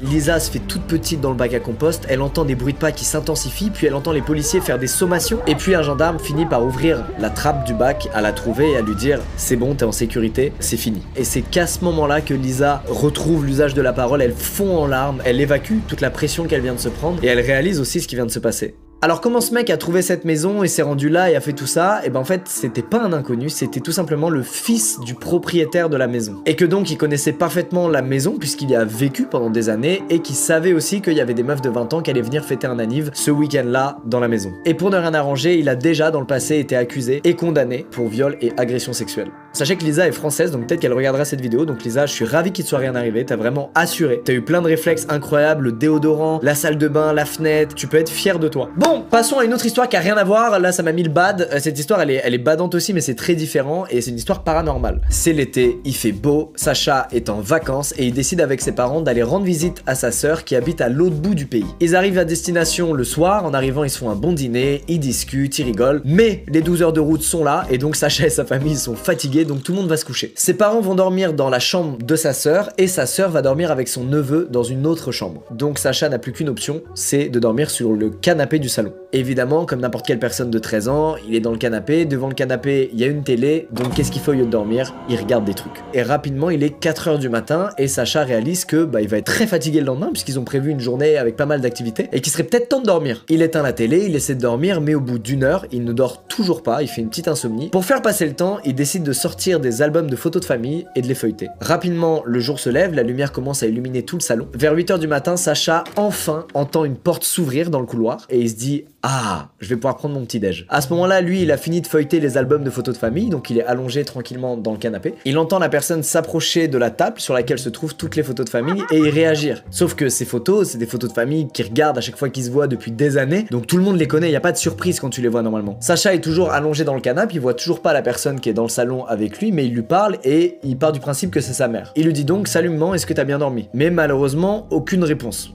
Lisa se fait toute petite dans le bac à compost, elle entend des bruits de pas qui s'intensifient, puis elle entend les policiers faire des sommations, et puis un gendarme finit par ouvrir la trappe du bac, à la trouver et à lui dire « c'est bon, t'es en sécurité, c'est fini ». Et c'est qu'à ce moment-là que Lisa retrouve l'usage de la parole, elle fond en larmes, elle évacue toute la pression qu'elle vient de se prendre, et elle réalise aussi ce qui vient de se passer. Alors comment ce mec a trouvé cette maison et s'est rendu là et a fait tout ça? Et ben en fait c'était pas un inconnu, c'était tout simplement le fils du propriétaire de la maison. Et que donc il connaissait parfaitement la maison puisqu'il y a vécu pendant des années et qu'il savait aussi qu'il y avait des meufs de 20 ans qui allaient venir fêter un anniv ce week-end là dans la maison. Et pour ne rien arranger, il a déjà dans le passé été accusé et condamné pour viol et agression sexuelle. Sachez que Lisa est française donc peut-être qu'elle regardera cette vidéo, donc Lisa je suis ravi qu'il te soit rien arrivé, t'as vraiment assuré, t'as eu plein de réflexes incroyables, le déodorant, la salle de bain, la fenêtre, tu peux être fier de toi. Bon, passons à une autre histoire qui a rien à voir, là ça m'a mis le bad, cette histoire elle est badante aussi mais c'est très différent et c'est une histoire paranormale. C'est l'été, il fait beau, Sacha est en vacances et il décide avec ses parents d'aller rendre visite à sa sœur qui habite à l'autre bout du pays. Ils arrivent à destination le soir, en arrivant ils se font un bon dîner, ils discutent, ils rigolent, mais les 12 heures de route sont là et donc Sacha et sa famille sont fatigués donc tout le monde va se coucher. Ses parents vont dormir dans la chambre de sa sœur et sa sœur va dormir avec son neveu dans une autre chambre. Donc Sacha n'a plus qu'une option, c'est de dormir sur le canapé du salon. Évidemment, comme n'importe quelle personne de 13 ans, il est dans le canapé, devant le canapé il y a une télé, donc qu'est-ce qu'il fait au lieu de dormir? Il regarde des trucs. Et rapidement il est 4 heures du matin et Sacha réalise que il va être très fatigué le lendemain puisqu'ils ont prévu une journée avec pas mal d'activités et qu'il serait peut-être temps de dormir. Il éteint la télé, il essaie de dormir mais au bout d'une heure il ne dort toujours pas, il fait une petite insomnie. Pour faire passer le temps, il décide de sortir des albums de photos de famille et de les feuilleter. Rapidement, le jour se lève, la lumière commence à illuminer tout le salon. Vers 8 heures du matin, Sacha enfin entend une porte s'ouvrir dans le couloir et il se dit « Ah, je vais pouvoir prendre mon petit déj ». À ce moment-là, lui, il a fini de feuilleter les albums de photos de famille, donc il est allongé tranquillement dans le canapé. Il entend la personne s'approcher de la table sur laquelle se trouvent toutes les photos de famille et y réagir. Sauf que ces photos, c'est des photos de famille qu'ils regardent à chaque fois qu'ils se voient depuis des années, donc tout le monde les connaît, il n'y a pas de surprise quand tu les vois normalement. Sacha est toujours allongé dans le canapé, il voit toujours pas la personne qui est dans le salon avec lui, mais il lui parle et il part du principe que c'est sa mère. Il lui dit donc « Salut maman, est-ce que t'as bien dormi ?» Mais malheureusement, aucune réponse.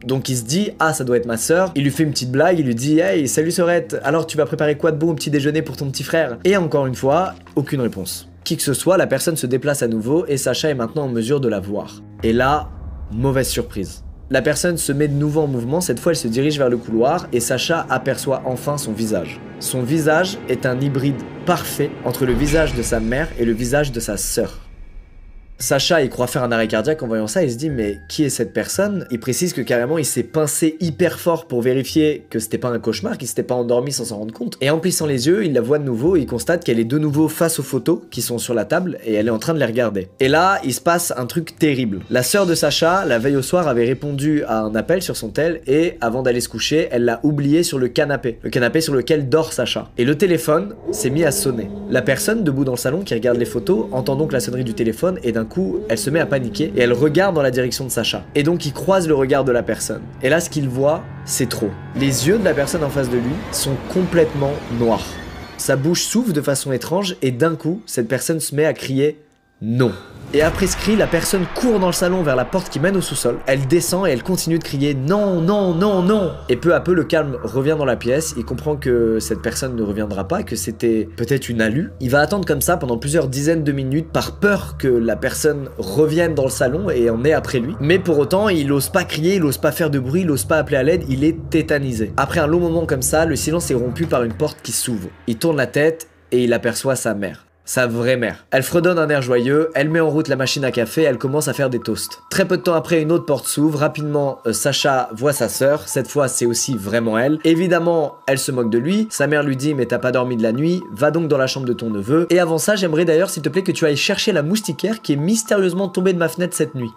Donc il se dit « Ah, ça doit être ma sœur ». Il lui fait une petite blague, il lui dit « Hey, salut Sorette, alors tu vas préparer quoi de bon au petit déjeuner pour ton petit frère ?» Et encore une fois, aucune réponse. Qui que ce soit, la personne se déplace à nouveau et Sacha est maintenant en mesure de la voir. Et là, mauvaise surprise. La personne se met de nouveau en mouvement, cette fois elle se dirige vers le couloir et Sacha aperçoit enfin son visage. Son visage est un hybride parfait entre le visage de sa mère et le visage de sa sœur. Sacha il croit faire un arrêt cardiaque en voyant ça, il se dit mais qui est cette personne? Il précise que carrément il s'est pincé hyper fort pour vérifier que c'était pas un cauchemar, qu'il s'était pas endormi sans s'en rendre compte. Et en plissant les yeux, il la voit de nouveau et il constate qu'elle est de nouveau face aux photos qui sont sur la table et elle est en train de les regarder. Et là, il se passe un truc terrible. La sœur de Sacha, la veille au soir, avait répondu à un appel sur son tel et avant d'aller se coucher, elle l'a oublié sur le canapé sur lequel dort Sacha. Et le téléphone s'est mis à sonner. La personne debout dans le salon qui regarde les photos entend donc la sonnerie du téléphone et d'un coup, elle se met à paniquer et elle regarde dans la direction de Sacha. Et donc il croise le regard de la personne. Et là, ce qu'il voit, c'est trop. Les yeux de la personne en face de lui sont complètement noirs. Sa bouche s'ouvre de façon étrange et d'un coup, cette personne se met à crier « Non ». Et après ce cri, la personne court dans le salon vers la porte qui mène au sous-sol. Elle descend et elle continue de crier « Non, non, non, non ». Et peu à peu, le calme revient dans la pièce. Il comprend que cette personne ne reviendra pas, que c'était peut-être une alu. Il va attendre comme ça pendant plusieurs dizaines de minutes par peur que la personne revienne dans le salon et en ait après lui. Mais pour autant, il ose pas crier, il ose pas faire de bruit, il ose pas appeler à l'aide, il est tétanisé. Après un long moment comme ça, le silence est rompu par une porte qui s'ouvre. Il tourne la tête et il aperçoit sa mère. Sa vraie mère. Elle fredonne un air joyeux, elle met en route la machine à café, elle commence à faire des toasts. Très peu de temps après, une autre porte s'ouvre, rapidement Sacha voit sa sœur, cette fois c'est aussi vraiment elle. Évidemment, elle se moque de lui, sa mère lui dit mais t'as pas dormi de la nuit, va donc dans la chambre de ton neveu. Et avant ça, j'aimerais d'ailleurs s'il te plaît que tu ailles chercher la moustiquaire qui est mystérieusement tombée de ma fenêtre cette nuit.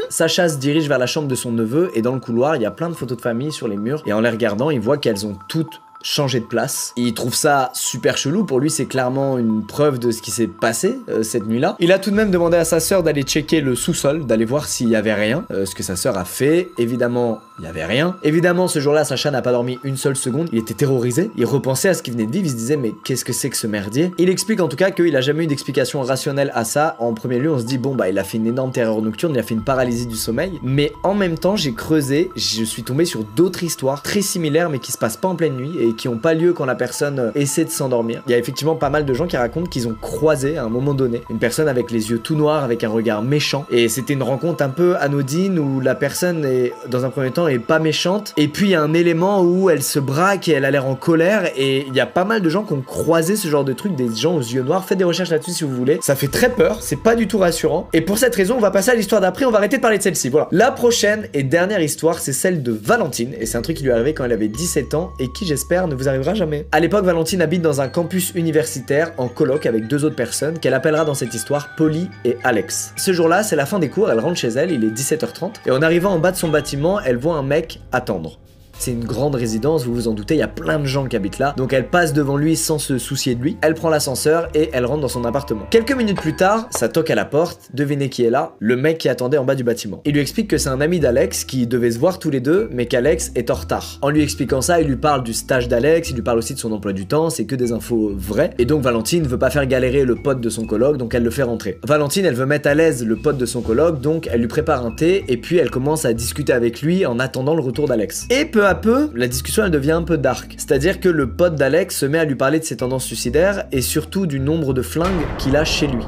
Sacha se dirige vers la chambre de son neveu et dans le couloir, il y a plein de photos de famille sur les murs et en les regardant, il voit qu'elles ont toutes changer de place. Il trouve ça super chelou, pour lui c'est clairement une preuve de ce qui s'est passé cette nuit-là. Il a tout de même demandé à sa sœur d'aller checker le sous-sol, d'aller voir s'il y avait rien, ce que sa sœur a fait. Évidemment, il n'y avait rien. Évidemment, ce jour-là, Sacha n'a pas dormi une seule seconde, il était terrorisé, il repensait à ce qu'il venait de vivre, il se disait mais qu'est-ce que c'est que ce merdier? Il explique en tout cas qu'il a jamais eu d'explication rationnelle à ça. En premier lieu, on se dit bon bah il a fait une énorme terreur nocturne, il a fait une paralysie du sommeil, mais en même temps j'ai creusé, je suis tombé sur d'autres histoires très similaires mais qui se passent pas en pleine nuit et qui ont pas lieu quand la personne essaie de s'endormir. Il y a effectivement pas mal de gens qui racontent qu'ils ont croisé à un moment donné une personne avec les yeux tout noirs, avec un regard méchant, et c'était une rencontre un peu anodine où la personne est dans un premier temps temps est pas méchante. Et puis il y a un élément où elle se braque et elle a l'air en colère, et il y a pas mal de gens qui ont croisé ce genre de truc, des gens aux yeux noirs. Faites des recherches là-dessus si vous voulez. Ça fait très peur, c'est pas du tout rassurant. Et pour cette raison, on va passer à l'histoire d'après, on va arrêter de parler de celle-ci. Voilà. La prochaine et dernière histoire, c'est celle de Valentine, et c'est un truc qui lui est arrivé quand elle avait 17 ans et qui, j'espère, ne vous arrivera jamais. À l'époque, Valentine habite dans un campus universitaire en coloc avec 2 autres personnes qu'elle appellera dans cette histoire Polly et Alex. Ce jour-là, c'est la fin des cours, elle rentre chez elle, il est 17h30, et en arrivant en bas de son bâtiment, elle voit un mec attendre. C'est une grande résidence, vous vous en doutez, il y a plein de gens qui habitent là, donc elle passe devant lui sans se soucier de lui, elle prend l'ascenseur et elle rentre dans son appartement. Quelques minutes plus tard, ça toque à la porte, devinez qui est là? Le mec qui attendait en bas du bâtiment. Il lui explique que c'est un ami d'Alex qui devait se voir tous les deux, mais qu'Alex est en retard. En lui expliquant ça, il lui parle du stage d'Alex, il lui parle aussi de son emploi du temps, c'est que des infos vraies, et donc Valentine veut pas faire galérer le pote de son coloc, donc elle le fait rentrer. Valentine, elle veut mettre à l'aise le pote de son coloc, donc elle lui prépare un thé, et puis elle commence à discuter avec lui en attendant le retour d'Alex. Et peu à peu, la discussion elle devient un peu dark. C'est-à-dire que le pote d'Alex se met à lui parler de ses tendances suicidaires et surtout du nombre de flingues qu'il a chez lui.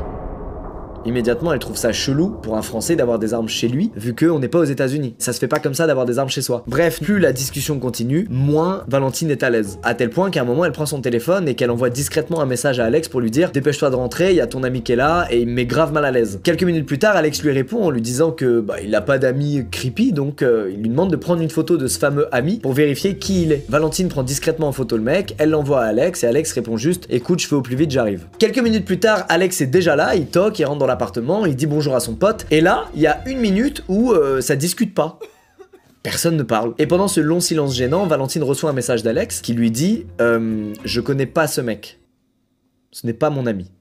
Immédiatement, elle trouve ça chelou pour un Français d'avoir des armes chez lui, vu qu'on n'est pas aux États-Unis. Ça se fait pas comme ça d'avoir des armes chez soi. Bref, plus la discussion continue, moins Valentine est à l'aise. À tel point qu'à un moment, elle prend son téléphone et qu'elle envoie discrètement un message à Alex pour lui dire: dépêche-toi de rentrer, il y a ton ami qui est là et il me met grave mal à l'aise. Quelques minutes plus tard, Alex lui répond en lui disant que il a pas d'amis creepy, donc il lui demande de prendre une photo de ce fameux ami pour vérifier qui il est. Valentine prend discrètement en photo le mec, elle l'envoie à Alex et Alex répond juste: écoute, je fais au plus vite, j'arrive. Quelques minutes plus tard, Alex est déjà là, il toque, il rentre dans l'appartement, il dit bonjour à son pote, et là, il y a une minute où ça discute pas. Personne ne parle. Et pendant ce long silence gênant, Valentine reçoit un message d'Alex qui lui dit je connais pas ce mec. Ce n'est pas mon ami.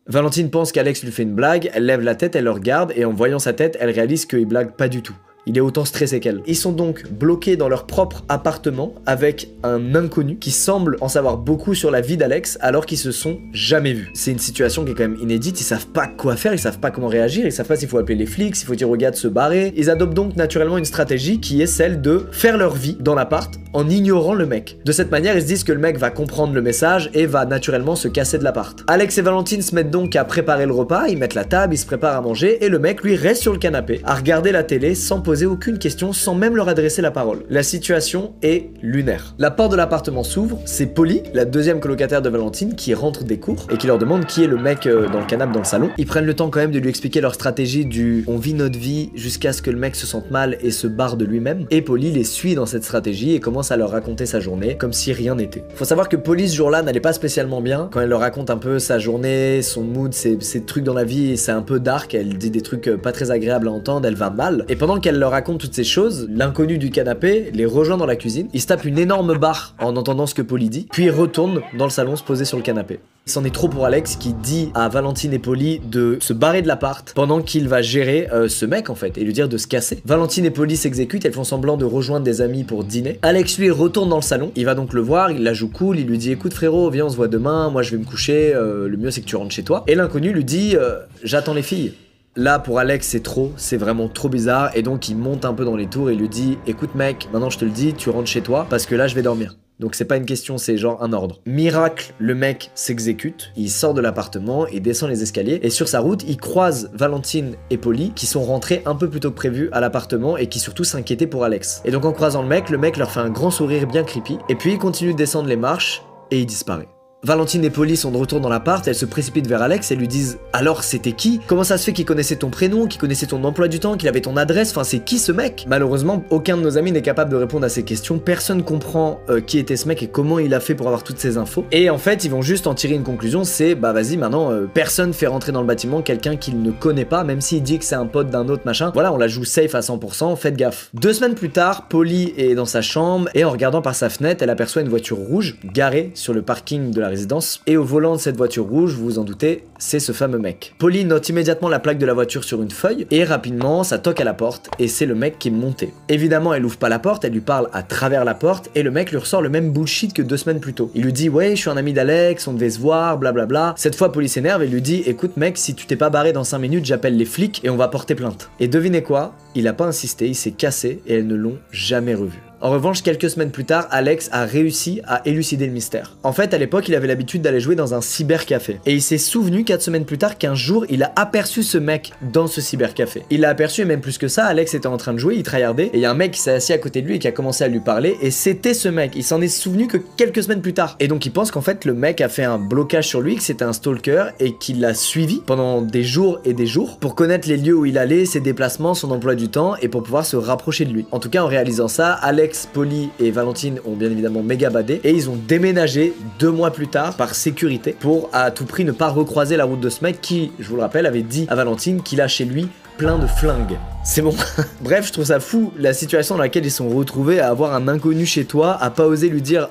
Valentine pense qu'Alex lui fait une blague, elle lève la tête, elle le regarde, et en voyant sa tête, elle réalise qu'il blague pas du tout. Il est autant stressé qu'elle. Ils sont donc bloqués dans leur propre appartement avec un inconnu qui semble en savoir beaucoup sur la vie d'Alex alors qu'ils se sont jamais vus. C'est une situation qui est quand même inédite, ils savent pas quoi faire, ils savent pas comment réagir, ils savent pas s'il faut appeler les flics, s'il faut dire au gars de se barrer. Ils adoptent donc naturellement une stratégie qui est celle de faire leur vie dans l'appart en ignorant le mec. De cette manière, ils se disent que le mec va comprendre le message et va naturellement se casser de l'appart. Alex et Valentine se mettent donc à préparer le repas, ils mettent la table, ils se préparent à manger et le mec lui reste sur le canapé à regarder la télé sans poser aucune question, sans même leur adresser la parole. La situation est lunaire. La porte de l'appartement s'ouvre, c'est Polly, la deuxième colocataire de Valentine, qui rentre des cours et qui leur demande qui est le mec dans le canapé dans le salon. Ils prennent le temps quand même de lui expliquer leur stratégie du on vit notre vie jusqu'à ce que le mec se sente mal et se barre de lui-même. Et Polly les suit dans cette stratégie et commence à leur raconter sa journée comme si rien n'était. Faut savoir que Polly ce jour-là n'allait pas spécialement bien. Quand elle leur raconte un peu sa journée, son mood, ses trucs dans la vie, c'est un peu dark, elle dit des trucs pas très agréables à entendre, elle va mal. Et pendant qu'elle leur raconte toutes ces choses, l'inconnu du canapé les rejoint dans la cuisine, il se tape une énorme barre en entendant ce que Polly dit, puis il retourne dans le salon se poser sur le canapé. C'en est trop pour Alex qui dit à Valentine et Polly de se barrer de l'appart pendant qu'il va gérer ce mec en fait et lui dire de se casser. Valentine et Polly s'exécutent, elles font semblant de rejoindre des amis pour dîner. Alex lui retourne dans le salon, il va donc le voir, il la joue cool, il lui dit écoute frérot viens on se voit demain, moi je vais me coucher, le mieux c'est que tu rentres chez toi. Et l'inconnu lui dit j'attends les filles. Là pour Alex c'est trop, c'est vraiment trop bizarre et donc il monte un peu dans les tours et lui dit écoute mec, maintenant je te le dis, tu rentres chez toi parce que là je vais dormir. Donc c'est pas une question, c'est genre un ordre. Miracle, le mec s'exécute, il sort de l'appartement, il descend les escaliers et sur sa route il croise Valentine et Polly qui sont rentrés un peu plus tôt que prévu à l'appartement et qui surtout s'inquiétaient pour Alex. Et donc en croisant le mec leur fait un grand sourire bien creepy et puis il continue de descendre les marches et il disparaît. Valentine et Polly sont de retour dans l'appart, elles se précipitent vers Alex et lui disent « Alors c'était qui? Comment ça se fait qu'il connaissait ton prénom, qu'il connaissait ton emploi du temps, qu'il avait ton adresse? Enfin c'est qui ce mec ?» Malheureusement, aucun de nos amis n'est capable de répondre à ces questions, personne comprend qui était ce mec et comment il a fait pour avoir toutes ces infos. Et en fait, ils vont juste en tirer une conclusion, c'est bah vas-y maintenant, personne fait rentrer dans le bâtiment quelqu'un qu'il ne connaît pas, même s'il dit que c'est un pote d'un autre machin. Voilà, on la joue safe à 100%, faites gaffe. 2 semaines plus tard, Polly est dans sa chambre et en regardant par sa fenêtre, elle aperçoit une voiture rouge garée sur le parking de la résidence, et au volant de cette voiture rouge, vous vous en doutez, c'est ce fameux mec. Polly note immédiatement la plaque de la voiture sur une feuille, et rapidement, ça toque à la porte, et c'est le mec qui est monté. Évidemment, elle ouvre pas la porte, elle lui parle à travers la porte, et le mec lui ressort le même bullshit que 2 semaines plus tôt. Il lui dit, ouais, je suis un ami d'Alex, on devait se voir, blablabla. Cette fois, Polly s'énerve et lui dit, écoute mec, si tu t'es pas barré dans 5 minutes, j'appelle les flics, et on va porter plainte. Et devinez quoi? Il a pas insisté, il s'est cassé, et elles ne l'ont jamais revu. En revanche, quelques semaines plus tard, Alex a réussi à élucider le mystère. En fait, à l'époque, il avait l'habitude d'aller jouer dans un cybercafé. Et il s'est souvenu 4 semaines plus tard qu'un jour, il a aperçu ce mec dans ce cybercafé. Il l'a aperçu et même plus que ça, Alex était en train de jouer, il tryhardait, et il y a un mec qui s'est assis à côté de lui et qui a commencé à lui parler, et c'était ce mec. Il s'en est souvenu que quelques semaines plus tard. Et donc il pense qu'en fait, le mec a fait un blocage sur lui, que c'était un stalker, et qu'il l'a suivi pendant des jours et des jours pour connaître les lieux où il allait, ses déplacements, son emploi du temps, et pour pouvoir se rapprocher de lui. En tout cas, en réalisant ça, Alex, Polly et Valentine ont bien évidemment méga badé, et ils ont déménagé 2 mois plus tard par sécurité pour à tout prix ne pas recroiser la route de ce mec qui, je vous le rappelle, avait dit à Valentine qu'il a chez lui plein de flingues. C'est bon. Bref, je trouve ça fou la situation dans laquelle ils sont retrouvés à avoir un inconnu chez toi, à pas oser lui dire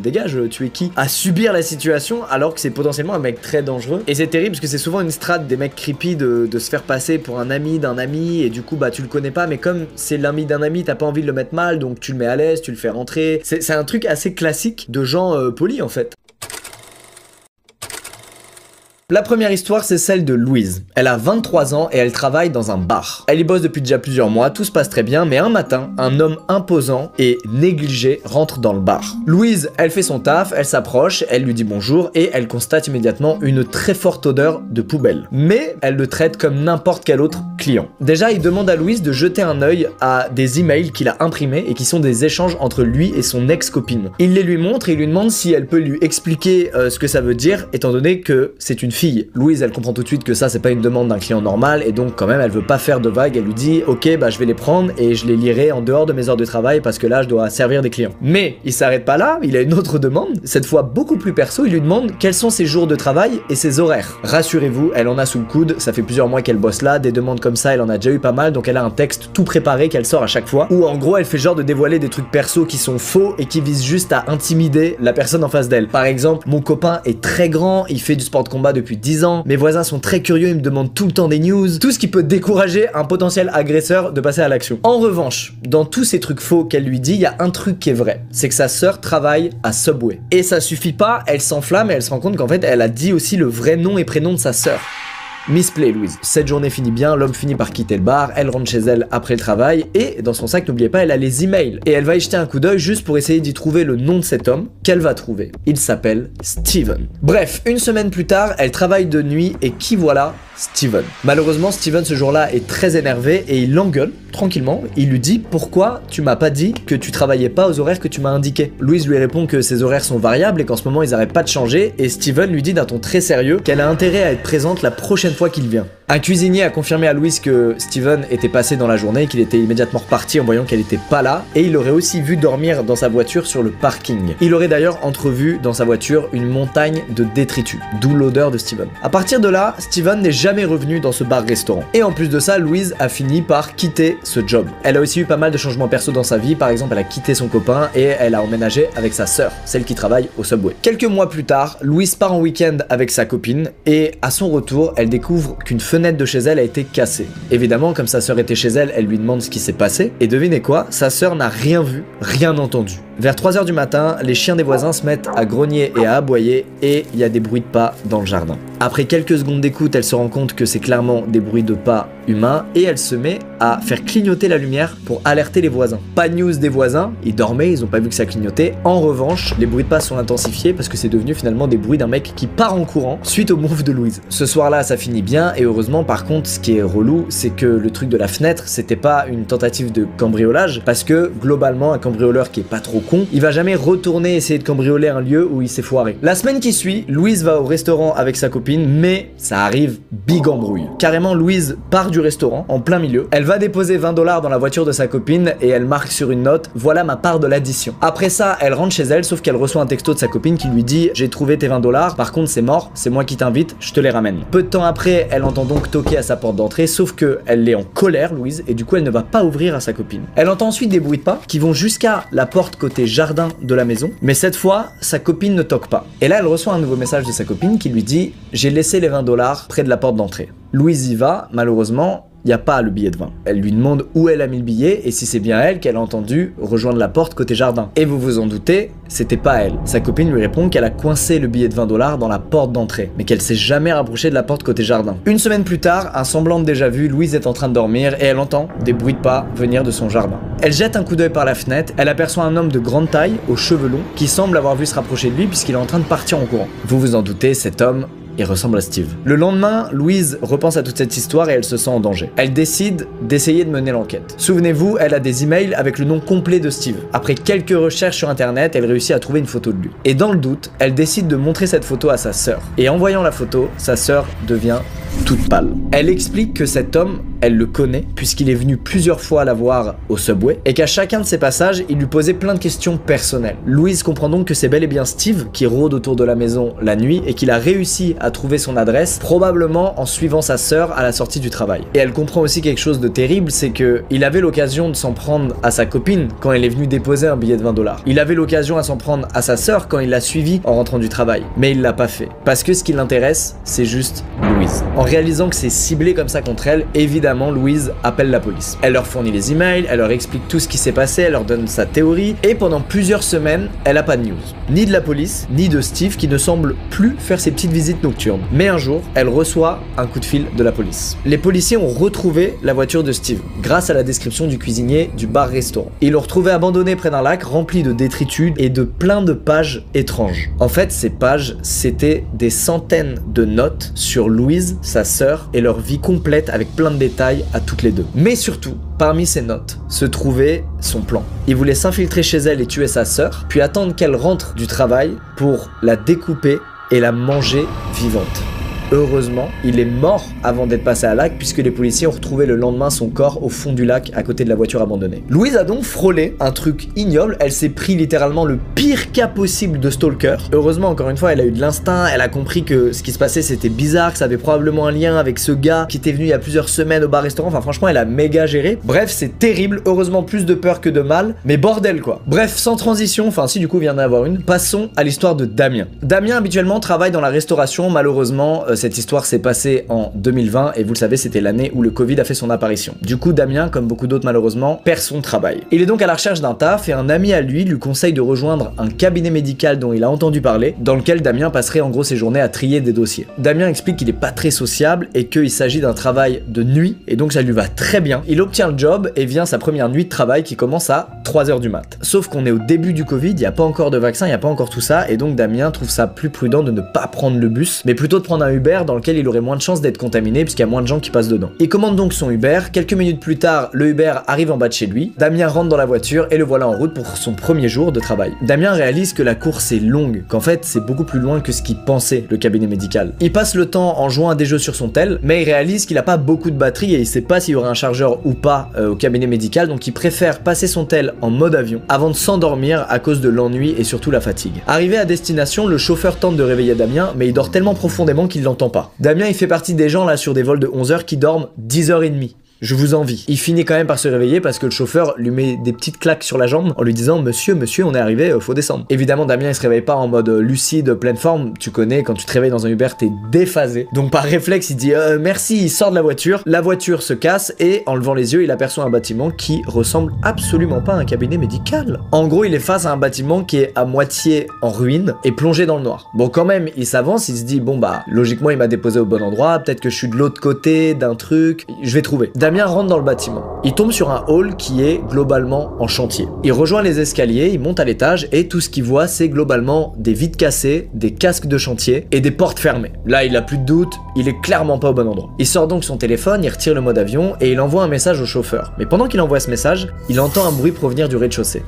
dégage, tu es qui, à subir la situation alors que c'est potentiellement un mec très dangereux. Et c'est terrible parce que c'est souvent une strate des mecs creepy de se faire passer pour un ami d'un ami, et du coup tu le connais pas, mais comme c'est l'ami d'un ami, t'as pas envie de le mettre mal, donc tu le mets à l'aise, tu le fais rentrer. C'est un truc assez classique de gens polis en fait. La première histoire, c'est celle de Louise. Elle a 23 ans et elle travaille dans un bar. Elle y bosse depuis déjà plusieurs mois, tout se passe très bien, mais un matin, un homme imposant et négligé rentre dans le bar. Louise, elle fait son taf, elle s'approche, elle lui dit bonjour et elle constate immédiatement une très forte odeur de poubelle. Mais elle le traite comme n'importe quel autre client. Déjà, il demande à Louise de jeter un œil à des emails qu'il a imprimés et qui sont des échanges entre lui et son ex-copine. Il les lui montre et il lui demande si elle peut lui expliquer ce que ça veut dire, étant donné que c'est une fille. Louise, elle comprend tout de suite que ça c'est pas une demande d'un client normal, et donc quand même elle veut pas faire de vagues. Elle lui dit ok je vais les prendre et je les lirai en dehors de mes heures de travail parce que là je dois servir des clients. Mais il s'arrête pas là, il a une autre demande, cette fois beaucoup plus perso. Il lui demande quels sont ses jours de travail et ses horaires. Rassurez-vous, elle en a sous le coude, ça fait plusieurs mois qu'elle bosse là, des demandes comme ça elle en a déjà eu pas mal, donc elle a un texte tout préparé qu'elle sort à chaque fois, où en gros elle fait genre de dévoiler des trucs perso qui sont faux et qui visent juste à intimider la personne en face d'elle. Par exemple, mon copain est très grand, il fait du sport de combat depuis 10 ans, mes voisins sont très curieux, ils me demandent tout le temps des news, tout ce qui peut décourager un potentiel agresseur de passer à l'action. En revanche, dans tous ces trucs faux qu'elle lui dit, il y a un truc qui est vrai, c'est que sa sœur travaille à Subway. Et ça suffit pas, elle s'enflamme et elle se rend compte qu'en fait elle a dit aussi le vrai nom et prénom de sa sœur. Misplay Louise. Cette journée finit bien, l'homme finit par quitter le bar, elle rentre chez elle après le travail, et dans son sac, n'oubliez pas, elle a les emails. Et elle va y jeter un coup d'œil juste pour essayer d'y trouver le nom de cet homme qu'elle va trouver. Il s'appelle Steven. Bref, une semaine plus tard, elle travaille de nuit, et qui voilà? Steven. Malheureusement, Steven ce jour-là est très énervé et il l'engueule tranquillement. Il lui dit pourquoi tu m'as pas dit que tu travaillais pas aux horaires que tu m'as indiqués. Louise lui répond que ses horaires sont variables et qu'en ce moment ils arrêtent pas de changer, et Steven lui dit d'un ton très sérieux qu'elle a intérêt à être présente la prochaine fois qu'il vient. Un cuisinier a confirmé à Louise que Steven était passé dans la journée et qu'il était immédiatement reparti en voyant qu'elle était pas là, et il aurait aussi vu dormir dans sa voiture sur le parking. Il aurait d'ailleurs entrevu dans sa voiture une montagne de détritus, d'où l'odeur de Steven. À partir de là, Steven n'est jamais revenu dans ce bar-restaurant. Et en plus de ça, Louise a fini par quitter ce job. Elle a aussi eu pas mal de changements perso dans sa vie, par exemple elle a quitté son copain et elle a emménagé avec sa sœur, celle qui travaille au Subway. Quelques mois plus tard, Louise part en week-end avec sa copine et à son retour, elle découvre qu'une fenêtre de chez elle a été cassée. Évidemment, comme sa sœur était chez elle, elle lui demande ce qui s'est passé et devinez quoi, sa sœur n'a rien vu, rien entendu. Vers 3 h du matin, les chiens des voisins se mettent à grogner et à aboyer et il y a des bruits de pas dans le jardin. Après quelques secondes d'écoute, elle se rend compte que c'est clairement des bruits de pas humains et elle se met à faire clignoter la lumière pour alerter les voisins. Pas de news des voisins, ils dormaient, ils ont pas vu que ça clignotait. En revanche, les bruits de pas sont intensifiés parce que c'est devenu finalement des bruits d'un mec qui part en courant suite au move de Louise. Ce soir-là, ça finit bien et heureusement, par contre, ce qui est relou, c'est que le truc de la fenêtre, c'était pas une tentative de cambriolage parce que globalement, un cambrioleur qui est pas trop con, il va jamais retourner essayer de cambrioler un lieu où il s'est foiré. La semaine qui suit, Louise va au restaurant avec sa copine, mais ça arrive big embrouille. Carrément, Louise part du restaurant en plein milieu. Elle va déposer 20 $ dans la voiture de sa copine et elle marque sur une note: voilà ma part de l'addition. Après ça, elle rentre chez elle, sauf qu'elle reçoit un texto de sa copine qui lui dit: j'ai trouvé tes 20 $, par contre c'est mort, c'est moi qui t'invite, je te les ramène. Peu de temps après, elle entend donc toquer à sa porte d'entrée, sauf que elle est en colère, Louise, et du coup elle ne va pas ouvrir à sa copine. Elle entend ensuite des bruits de pas qui vont jusqu'à la porte côté jardin de la maison, mais cette fois, sa copine ne toque pas. Et là, elle reçoit un nouveau message de sa copine qui lui dit: j'ai laissé les 20 $ près de la porte d'entrée. Louise y va, malheureusement, il n'y a pas le billet de 20. Elle lui demande où elle a mis le billet et si c'est bien elle qu'elle a entendu rejoindre la porte côté jardin. Et vous vous en doutez, c'était pas elle. Sa copine lui répond qu'elle a coincé le billet de 20 $ dans la porte d'entrée, mais qu'elle s'est jamais rapprochée de la porte côté jardin. Une semaine plus tard, un semblant de déjà-vu, Louise est en train de dormir et elle entend des bruits de pas venir de son jardin. Elle jette un coup d'œil par la fenêtre, elle aperçoit un homme de grande taille, aux cheveux longs, qui semble avoir vu se rapprocher de lui puisqu'il est en train de partir en courant. Vous vous en doutez, cet homme, il ressemble à Steve. Le lendemain, Louise repense à toute cette histoire et elle se sent en danger. Elle décide d'essayer de mener l'enquête. Souvenez-vous, elle a des emails avec le nom complet de Steve. Après quelques recherches sur internet, elle réussit à trouver une photo de lui. Et dans le doute, elle décide de montrer cette photo à sa sœur. Et en voyant la photo, sa sœur devient toute pâle. Elle explique que cet homme, elle le connaît puisqu'il est venu plusieurs fois la voir au Subway et qu'à chacun de ses passages, il lui posait plein de questions personnelles. Louise comprend donc que c'est bel et bien Steve qui rôde autour de la maison la nuit et qu'il a réussi à trouver son adresse, probablement en suivant sa sœur à la sortie du travail. Et elle comprend aussi quelque chose de terrible, c'est que il avait l'occasion de s'en prendre à sa copine quand elle est venue déposer un billet de 20 $. Il avait l'occasion à s'en prendre à sa sœur quand il l'a suivie en rentrant du travail. Mais il l'a pas fait. Parce que ce qui l'intéresse, c'est juste Louise. En réalisant que c'est ciblé comme ça contre elle, évidemment, Louise appelle la police. Elle leur fournit les emails, elle leur explique tout ce qui s'est passé, elle leur donne sa théorie, et pendant plusieurs semaines, elle a pas de news. Ni de la police, ni de Steve qui ne semble plus faire ses petites visites nocturnes. Mais un jour, elle reçoit un coup de fil de la police. Les policiers ont retrouvé la voiture de Steve, grâce à la description du cuisinier du bar-restaurant. Ils l'ont retrouvé abandonné près d'un lac rempli de détritus et de plein de pages étranges. En fait, ces pages, c'était des centaines de notes sur Louise, sa sœur, et leur vie complète avec plein de détails à toutes les deux. Mais surtout, parmi ces notes se trouvait son plan. Il voulait s'infiltrer chez elle et tuer sa sœur, puis attendre qu'elle rentre du travail pour la découper et la manger vivante. Heureusement, il est mort avant d'être passé à lac puisque les policiers ont retrouvé le lendemain son corps au fond du lac à côté de la voiture abandonnée. Louise a donc frôlé un truc ignoble, elle s'est pris littéralement le pire cas possible de stalker. Heureusement, encore une fois, elle a eu de l'instinct, elle a compris que ce qui se passait c'était bizarre, que ça avait probablement un lien avec ce gars qui était venu il y a plusieurs semaines au bar-restaurant, enfin franchement elle a méga géré. Bref, c'est terrible, heureusement plus de peur que de mal, mais bordel quoi. Bref, sans transition, enfin si du coup il vient d'en avoir une, passons à l'histoire de Damien. Damien habituellement travaille dans la restauration, malheureusement cette histoire s'est passée en 2020 et vous le savez, c'était l'année où le Covid a fait son apparition. Du coup, Damien, comme beaucoup d'autres malheureusement, perd son travail. Il est donc à la recherche d'un taf et un ami à lui conseille de rejoindre un cabinet médical dont il a entendu parler, dans lequel Damien passerait en gros ses journées à trier des dossiers. Damien explique qu'il est pas très sociable et qu'il s'agit d'un travail de nuit et donc ça lui va très bien. Il obtient le job et vient sa première nuit de travail qui commence à 3 h du mat. Sauf qu'on est au début du Covid, il n'y a pas encore de vaccin, il n'y a pas encore tout ça et donc Damien trouve ça plus prudent de ne pas prendre le bus, mais plutôt de prendre un Uber dans lequel il aurait moins de chances d'être contaminé puisqu'il y a moins de gens qui passent dedans. Il commande donc son Uber, quelques minutes plus tard, le Uber arrive en bas de chez lui, Damien rentre dans la voiture et le voilà en route pour son premier jour de travail. Damien réalise que la course est longue, qu'en fait c'est beaucoup plus loin que ce qu'il pensait le cabinet médical. Il passe le temps en jouant à des jeux sur son tel, mais il réalise qu'il a pas beaucoup de batterie et il sait pas s'il y aura un chargeur ou pas au cabinet médical, donc il préfère passer son tel en mode avion avant de s'endormir à cause de l'ennui et surtout la fatigue. Arrivé à destination, le chauffeur tente de réveiller Damien, mais il dort tellement profondément qu'il l'entend pas. Damien il fait partie des gens là sur des vols de 11 h qui dorment 10 h 30. Je vous envie. Il finit quand même par se réveiller parce que le chauffeur lui met des petites claques sur la jambe en lui disant monsieur, on est arrivé, faut descendre. Évidemment, Damien il se réveille pas en mode lucide, pleine forme. Tu connais, quand tu te réveilles dans un Uber, t'es déphasé. Donc par réflexe, il dit merci, il sort de la voiture se casse et en levant les yeux, il aperçoit un bâtiment qui ressemble absolument pas à un cabinet médical. En gros, il est face à un bâtiment qui est à moitié en ruine et plongé dans le noir. Bon, quand même, il s'avance, il se dit bon bah, logiquement, il m'a déposé au bon endroit, peut-être que je suis de l'autre côté d'un truc, je vais trouver. Damien rentre dans le bâtiment. Il tombe sur un hall qui est globalement en chantier. Il rejoint les escaliers, il monte à l'étage et tout ce qu'il voit c'est globalement des vitres cassées, des casques de chantier et des portes fermées. Là il a plus de doute, il est clairement pas au bon endroit. Il sort donc son téléphone, il retire le mode avion et il envoie un message au chauffeur. Mais pendant qu'il envoie ce message, il entend un bruit provenir du rez-de-chaussée.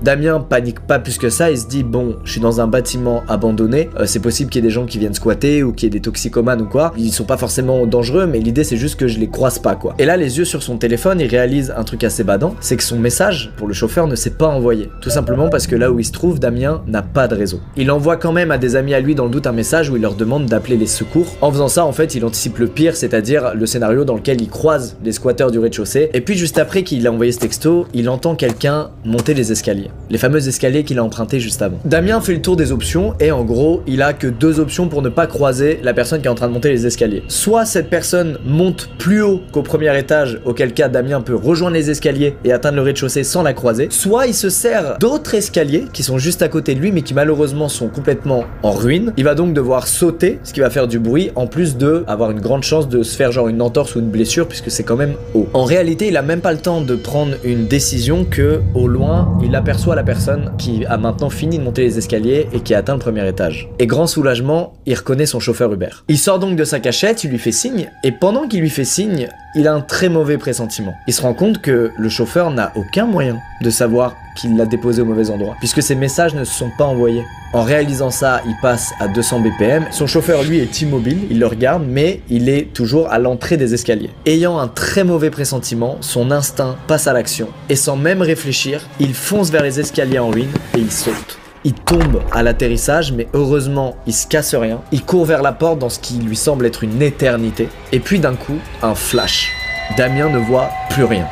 Damien panique pas plus que ça, il se dit bon, je suis dans un bâtiment abandonné, c'est possible qu'il y ait des gens qui viennent squatter ou qu'il y ait des toxicomanes ou quoi, ils sont pas forcément dangereux mais l'idée c'est juste que je les croise pas quoi. Et là les yeux sur son téléphone, il réalise un truc assez badant, c'est que son message pour le chauffeur ne s'est pas envoyé, tout simplement parce que là où il se trouve, Damien n'a pas de réseau. Il envoie quand même à des amis à lui dans le doute un message où il leur demande d'appeler les secours. En faisant ça en fait il anticipe le pire, c'est-à-dire le scénario dans lequel il croise les squatteurs du rez-de-chaussée et puis juste après qu'il a envoyé ce texto, il entend quelqu'un monter les escaliers. Les fameux escaliers qu'il a empruntés juste avant. Damien fait le tour des options et en gros, il a que 2 options pour ne pas croiser la personne qui est en train de monter les escaliers. Soit cette personne monte plus haut qu'au premier étage, auquel cas Damien peut rejoindre les escaliers et atteindre le rez-de-chaussée sans la croiser. Soit il se sert d'autres escaliers qui sont juste à côté de lui mais qui malheureusement sont complètement en ruine. Il va donc devoir sauter, ce qui va faire du bruit, en plus de avoir une grande chance de se faire genre une entorse ou une blessure puisque c'est quand même haut. En réalité, il a même pas le temps de prendre une décision que, au loin, il aperçoit la personne qui a maintenant fini de monter les escaliers et qui a atteint le premier étage. Et grand soulagement, il reconnaît son chauffeur Uber. Il sort donc de sa cachette, il lui fait signe, et pendant qu'il lui fait signe, il a un très mauvais pressentiment. Il se rend compte que le chauffeur n'a aucun moyen de savoir qu'il l'a déposé au mauvais endroit, puisque ses messages ne se sont pas envoyés. En réalisant ça, il passe à 200 BPM. Son chauffeur, lui, est immobile, il le regarde, mais il est toujours à l'entrée des escaliers. Ayant un très mauvais pressentiment, son instinct passe à l'action, et sans même réfléchir, il fonce vers les escaliers en ruine et il saute. Il tombe à l'atterrissage, mais heureusement, il se casse rien. Il court vers la porte dans ce qui lui semble être une éternité. Et puis d'un coup, un flash. Damien ne voit plus rien.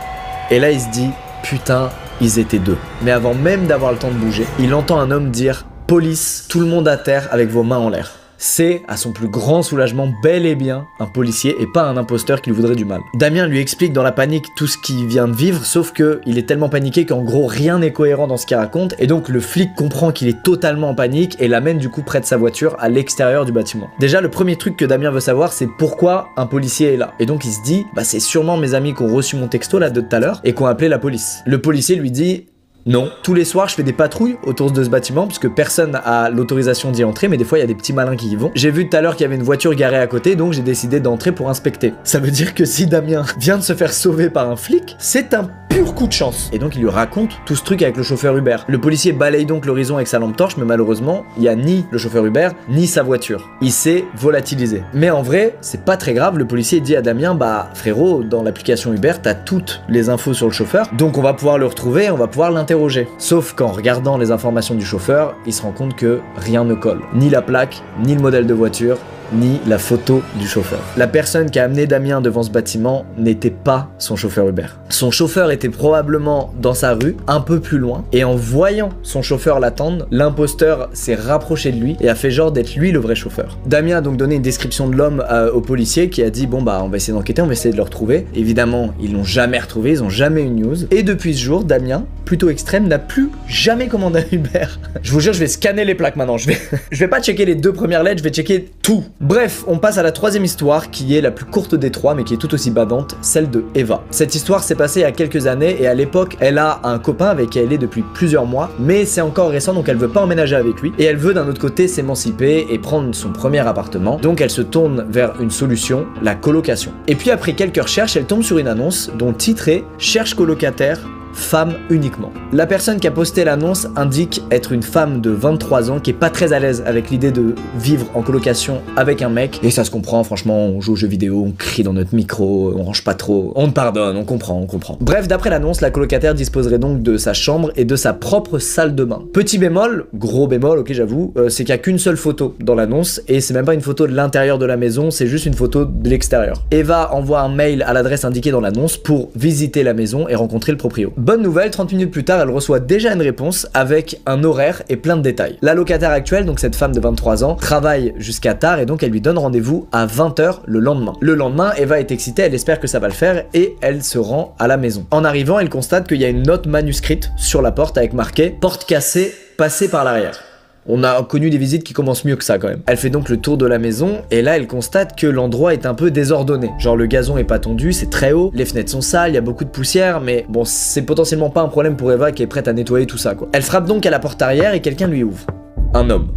Et là, il se dit, putain, ils étaient 2. Mais avant même d'avoir le temps de bouger, il entend un homme dire, police, tout le monde à terre avec vos mains en l'air. C'est, à son plus grand soulagement, bel et bien un policier et pas un imposteur qui lui voudrait du mal. Damien lui explique dans la panique tout ce qu'il vient de vivre, sauf que il est tellement paniqué qu'en gros rien n'est cohérent dans ce qu'il raconte, et donc le flic comprend qu'il est totalement en panique et l'amène du coup près de sa voiture à l'extérieur du bâtiment. Déjà, le premier truc que Damien veut savoir, c'est pourquoi un policier est là. Et donc il se dit, bah c'est sûrement mes amis qui ont reçu mon texto là de tout à l'heure et qui ont appelé la police. Le policier lui dit, non. Tous les soirs, je fais des patrouilles autour de ce bâtiment puisque personne a l'autorisation d'y entrer, mais des fois, il y a des petits malins qui y vont. J'ai vu tout à l'heure qu'il y avait une voiture garée à côté, donc j'ai décidé d'entrer pour inspecter. Ça veut dire que si Damien vient de se faire sauver par un flic, c'est un pur coup de chance. Et donc, il lui raconte tout ce truc avec le chauffeur Uber. Le policier balaye donc l'horizon avec sa lampe torche, mais malheureusement, il n'y a ni le chauffeur Uber, ni sa voiture. Il s'est volatilisé. Mais en vrai, c'est pas très grave. Le policier dit à Damien, bah frérot, dans l'application Uber, t'as toutes les infos sur le chauffeur, donc on va pouvoir le retrouver, on va pouvoir l'interroger. Sauf qu'en regardant les informations du chauffeur, il se rend compte que rien ne colle. Ni la plaque, ni le modèle de voiture, ni la photo du chauffeur. La personne qui a amené Damien devant ce bâtiment n'était pas son chauffeur Uber. Son chauffeur était probablement dans sa rue, un peu plus loin, et en voyant son chauffeur l'attendre, l'imposteur s'est rapproché de lui et a fait genre d'être lui le vrai chauffeur. Damien a donc donné une description de l'homme au policier qui a dit bon bah on va essayer d'enquêter, on va essayer de le retrouver. Évidemment, ils l'ont jamais retrouvé, ils ont jamais eu de news. Et depuis ce jour, Damien, plutôt extrême, n'a plus jamais commandé un Uber. Je vous jure, je vais scanner les plaques maintenant. Je vais pas checker les 2 premières lettres, je vais checker tout. Bref, on passe à la 3e histoire qui est la plus courte des 3 mais qui est tout aussi bavante, celle de Eva. Cette histoire s'est passée il y a quelques années et à l'époque elle a un copain avec qui elle est depuis plusieurs mois, mais c'est encore récent donc elle veut pas emménager avec lui et elle veut d'un autre côté s'émanciper et prendre son premier appartement, donc elle se tourne vers une solution, la colocation. Et puis après quelques recherches, elle tombe sur une annonce dont le titre est « Cherche colocataire ». Femme uniquement. La personne qui a posté l'annonce indique être une femme de 23 ans qui est pas très à l'aise avec l'idée de vivre en colocation avec un mec. Et ça se comprend, franchement, on joue aux jeux vidéo, on crie dans notre micro, on range pas trop, on te pardonne, on comprend. Bref, d'après l'annonce, la colocataire disposerait donc de sa chambre et de sa propre salle de bain. Petit bémol, gros bémol, ok j'avoue, c'est qu'il y a qu'une seule photo dans l'annonce et c'est même pas une photo de l'intérieur de la maison, c'est juste une photo de l'extérieur. Eva envoie un mail à l'adresse indiquée dans l'annonce pour visiter la maison et rencontrer le proprio. Bonne nouvelle, 30 minutes plus tard, elle reçoit déjà une réponse avec un horaire et plein de détails. La locataire actuelle, donc cette femme de 23 ans, travaille jusqu'à tard et donc elle lui donne rendez-vous à 20 h le lendemain. Le lendemain, Eva est excitée, elle espère que ça va le faire et elle se rend à la maison. En arrivant, elle constate qu'il y a une note manuscrite sur la porte avec marqué « Porte cassée, passez par l'arrière ». On a connu des visites qui commencent mieux que ça quand même. Elle fait donc le tour de la maison et là elle constate que l'endroit est un peu désordonné. Genre le gazon est pas tondu, c'est très haut, les fenêtres sont sales, il y a beaucoup de poussière, mais bon c'est potentiellement pas un problème pour Eva qui est prête à nettoyer tout ça quoi. Elle frappe donc à la porte arrière et quelqu'un lui ouvre. Un homme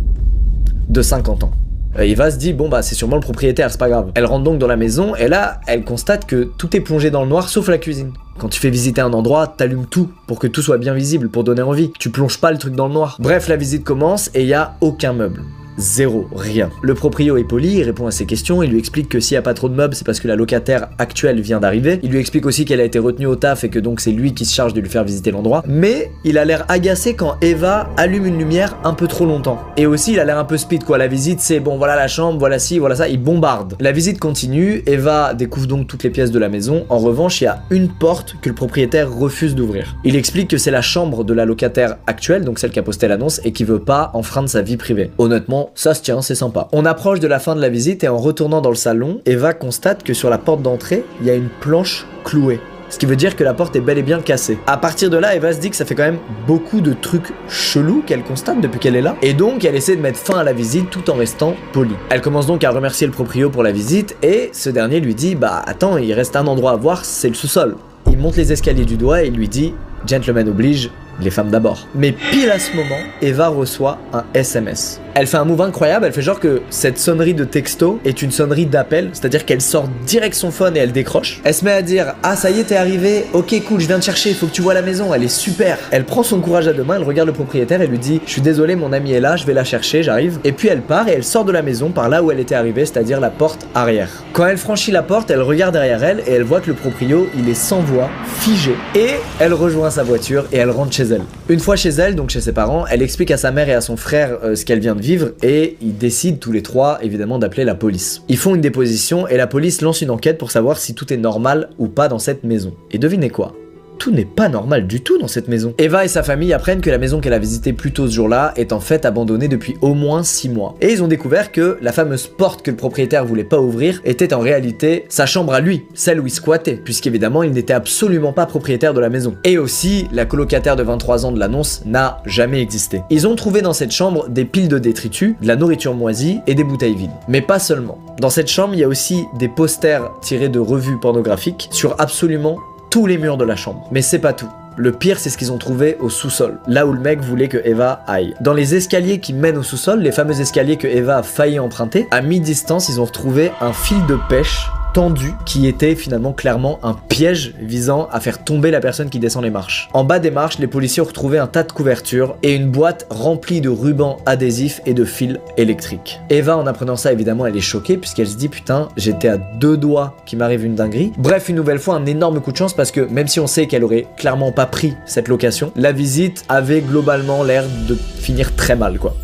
de 50 ans. Eva se dit bon bah c'est sûrement le propriétaire, c'est pas grave. Elle rentre donc dans la maison et là elle constate que tout est plongé dans le noir sauf la cuisine. Quand tu fais visiter un endroit, t'allumes tout pour que tout soit bien visible, pour donner envie. Tu plonges pas le truc dans le noir. Bref, la visite commence et il y a aucun meuble. zéro, rien. Le proprio est poli, il répond à ses questions, il lui explique que s'il n'y a pas trop de meubles, c'est parce que la locataire actuelle vient d'arriver. Il lui explique aussi qu'elle a été retenue au taf et que donc c'est lui qui se charge de lui faire visiter l'endroit. Mais il a l'air agacé quand Eva allume une lumière un peu trop longtemps. Et aussi il a l'air un peu speed quoi, la visite c'est bon voilà la chambre, voilà ci, voilà ça, il bombarde. La visite continue, Eva découvre donc toutes les pièces de la maison. En revanche il y a une porte que le propriétaire refuse d'ouvrir. Il explique que c'est la chambre de la locataire actuelle, donc celle qui a posté l'annonce et qui veut pas enfreindre sa vie privée. Honnêtement, ça se tient, c'est sympa. On approche de la fin de la visite et en retournant dans le salon, Eva constate que sur la porte d'entrée, il y a une planche clouée. Ce qui veut dire que la porte est bel et bien cassée. À partir de là, Eva se dit que ça fait quand même beaucoup de trucs chelous qu'elle constate depuis qu'elle est là. Et donc, elle essaie de mettre fin à la visite tout en restant polie. Elle commence donc à remercier le proprio pour la visite et ce dernier lui dit « Bah attends, il reste un endroit à voir, c'est le sous-sol ». Il monte les escaliers du doigt et lui dit « Gentleman oblige, les femmes d'abord ». Mais pile à ce moment, Eva reçoit un SMS. Elle fait un move incroyable, elle fait genre que cette sonnerie de texto est une sonnerie d'appel, c'est-à-dire qu'elle sort direct son phone et elle décroche. Elle se met à dire « Ah ça y est t'es arrivé, ok cool je viens te chercher, faut que tu vois la maison, elle est super ». Elle prend son courage à deux mains, elle regarde le propriétaire et lui dit « Je suis désolé mon ami est là, je vais la chercher, j'arrive ». Et puis elle part et elle sort de la maison par là où elle était arrivée, c'est-à-dire la porte arrière. Quand elle franchit la porte, elle regarde derrière elle et elle voit que le proprio il est sans voix, figé. Et elle rejoint sa voiture et elle rentre chez elle. Une fois chez elle, donc chez ses parents, elle explique à sa mère et à son frère ce qu'elle vient de vivre et ils décident tous les trois évidemment d'appeler la police. Ils font une déposition et la police lance une enquête pour savoir si tout est normal ou pas dans cette maison. Et devinez quoi ? Tout n'est pas normal du tout dans cette maison. Eva et sa famille apprennent que la maison qu'elle a visitée plus tôt ce jour-là est en fait abandonnée depuis au moins 6 mois. Et ils ont découvert que la fameuse porte que le propriétaire voulait pas ouvrir était en réalité sa chambre à lui, celle où il squattait, puisqu'évidemment il n'était absolument pas propriétaire de la maison. Et aussi, la colocataire de 23 ans de l'annonce n'a jamais existé. Ils ont trouvé dans cette chambre des piles de détritus, de la nourriture moisie et des bouteilles vides. Mais pas seulement. Dans cette chambre, il y a aussi des posters tirés de revues pornographiques sur absolument tous les murs de la chambre. Mais c'est pas tout. Le pire, c'est ce qu'ils ont trouvé au sous-sol, là où le mec voulait que Eva aille. Dans les escaliers qui mènent au sous-sol, les fameux escaliers que Eva a failli emprunter, à mi-distance, ils ont retrouvé un fil de pêche tendu qui était finalement clairement un piège visant à faire tomber la personne qui descend les marches. En bas des marches, les policiers ont retrouvé un tas de couvertures et une boîte remplie de rubans adhésifs et de fils électriques. Eva, en apprenant ça, évidemment, elle est choquée puisqu'elle se dit putain, j'étais à 2 doigts qu'il m'arrive une dinguerie. Bref, une nouvelle fois, un énorme coup de chance parce que même si on sait qu'elle aurait clairement pas pris cette location, la visite avait globalement l'air de finir très mal quoi.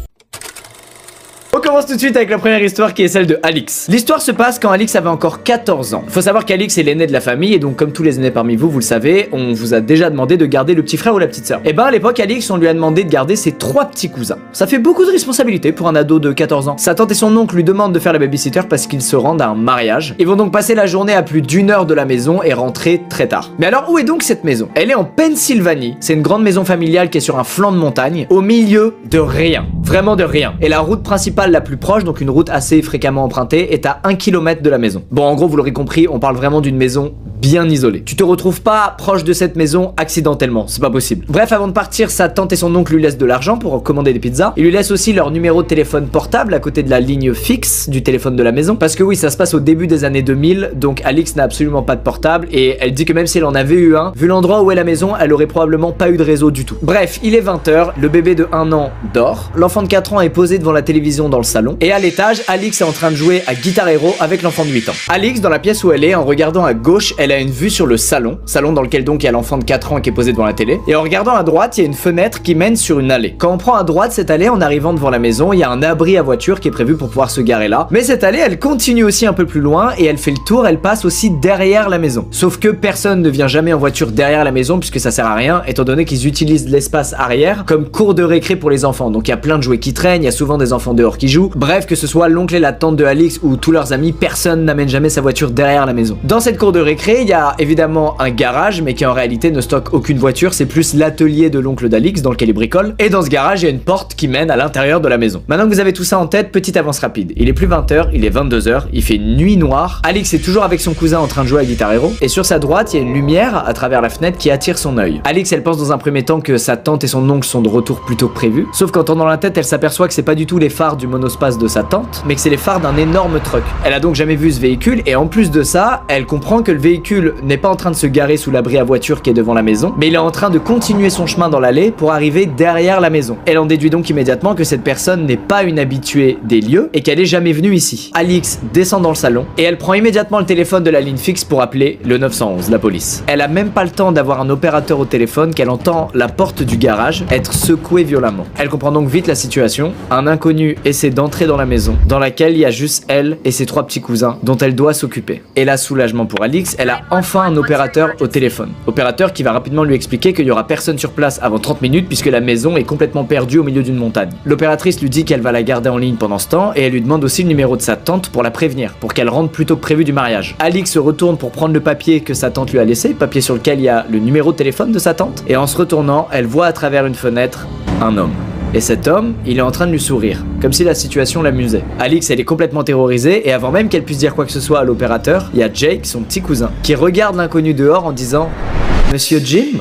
On commence tout de suite avec la première histoire qui est celle de Alix. L'histoire se passe quand Alix avait encore 14 ans. Faut savoir qu'Alix est l'aîné de la famille et donc comme tous les aînés parmi vous, vous le savez, on vous a déjà demandé de garder le petit frère ou la petite sœur. Et ben à l'époque Alix, on lui a demandé de garder ses 3 petits cousins. Ça fait beaucoup de responsabilités pour un ado de 14 ans. Sa tante et son oncle lui demandent de faire la babysitter parce qu'ils se rendent à un mariage. Ils vont donc passer la journée à plus d'1 heure de la maison et rentrer très tard. Mais alors où est donc cette maison? Elle est en Pennsylvanie. C'est une grande maison familiale qui est sur un flanc de montagne, au milieu de rien. Vraiment de rien. Et la route principale la plus proche, donc une route assez fréquemment empruntée, est à 1 km de la maison. Bon, en gros, vous l'aurez compris, on parle vraiment d'une maison bien isolée. Tu te retrouves pas proche de cette maison accidentellement, c'est pas possible. Bref, avant de partir, sa tante et son oncle lui laissent de l'argent pour commander des pizzas. Ils lui laissent aussi leur numéro de téléphone portable à côté de la ligne fixe du téléphone de la maison. Parce que oui, ça se passe au début des années 2000, donc Alix n'a absolument pas de portable et elle dit que même si elle en avait eu un, vu l'endroit où est la maison, elle aurait probablement pas eu de réseau du tout. Bref, il est 20 h, le bébé de 1 an dort, l'enfant de 4 ans est posé devant la télévision dans le salon et à l'étage, Alix est en train de jouer à Guitar Hero avec l'enfant de 8 ans. Alix, dans la pièce où elle est, en regardant à gauche, elle a une vue sur le salon dans lequel donc il y a l'enfant de 4 ans qui est posé devant la télé. Et en regardant à droite, il y a une fenêtre qui mène sur une allée. Quand on prend à droite cette allée, en arrivant devant la maison, il y a un abri à voiture qui est prévu pour pouvoir se garer là. Mais cette allée, elle continue aussi un peu plus loin et elle fait le tour, elle passe aussi derrière la maison. Sauf que personne ne vient jamais en voiture derrière la maison puisque ça sert à rien, étant donné qu'ils utilisent l'espace arrière comme cour de récré pour les enfants. Donc il y a plein de jouets qui traînent, il y a souvent des enfants dehors qui jouent. Bref, que ce soit l'oncle et la tante de Alix ou tous leurs amis, personne n'amène jamais sa voiture derrière la maison. Dans cette cour de récré, il y a évidemment un garage, mais qui en réalité ne stocke aucune voiture, c'est plus l'atelier de l'oncle d'Alix dans lequel il bricole. Et dans ce garage, il y a une porte qui mène à l'intérieur de la maison. Maintenant que vous avez tout ça en tête, petite avance rapide. Il est plus 20 h, il est 22 h, il fait nuit noire. Alix est toujours avec son cousin en train de jouer à Guitar Hero. Et sur sa droite, il y a une lumière à travers la fenêtre qui attire son œil. Alix, elle pense dans un premier temps que sa tante et son oncle sont de retour plus tôt que prévu. Sauf qu'en tendant la tête, elle s'aperçoit que c'est pas du tout les phares du monospace de sa tante, mais que c'est les phares d'un énorme truck. Elle a donc jamais vu ce véhicule et en plus de ça, elle comprend que le véhicule véhicule n'est pas en train de se garer sous l'abri à voiture qui est devant la maison, mais il est en train de continuer son chemin dans l'allée pour arriver derrière la maison. Elle en déduit donc immédiatement que cette personne n'est pas une habituée des lieux et qu'elle est jamais venue ici. Alix descend dans le salon et elle prend immédiatement le téléphone de la ligne fixe pour appeler le 911, la police. Elle a même pas le temps d'avoir un opérateur au téléphone qu'elle entend la porte du garage être secouée violemment. Elle comprend donc vite la situation. Un inconnu essaie d'entrer dans la maison, dans laquelle il y a juste elle et ses 3 petits cousins dont elle doit s'occuper. Et là, soulagement pour Alix, elle a enfin un opérateur au téléphone. Opérateur qui va rapidement lui expliquer qu'il y aura personne sur place avant 30 minutes puisque la maison est complètement perdue au milieu d'une montagne. L'opératrice lui dit qu'elle va la garder en ligne pendant ce temps et elle lui demande aussi le numéro de sa tante pour la prévenir, pour qu'elle rentre plus tôt que prévu du mariage. Alix se retourne pour prendre le papier que sa tante lui a laissé, papier sur lequel il y a le numéro de téléphone de sa tante, et en se retournant, elle voit à travers une fenêtre un homme. Et cet homme, il est en train de lui sourire, comme si la situation l'amusait. Alix, elle est complètement terrorisée, et avant même qu'elle puisse dire quoi que ce soit à l'opérateur, il y a Jake, son petit cousin, qui regarde l'inconnu dehors en disant « Monsieur Jim ?»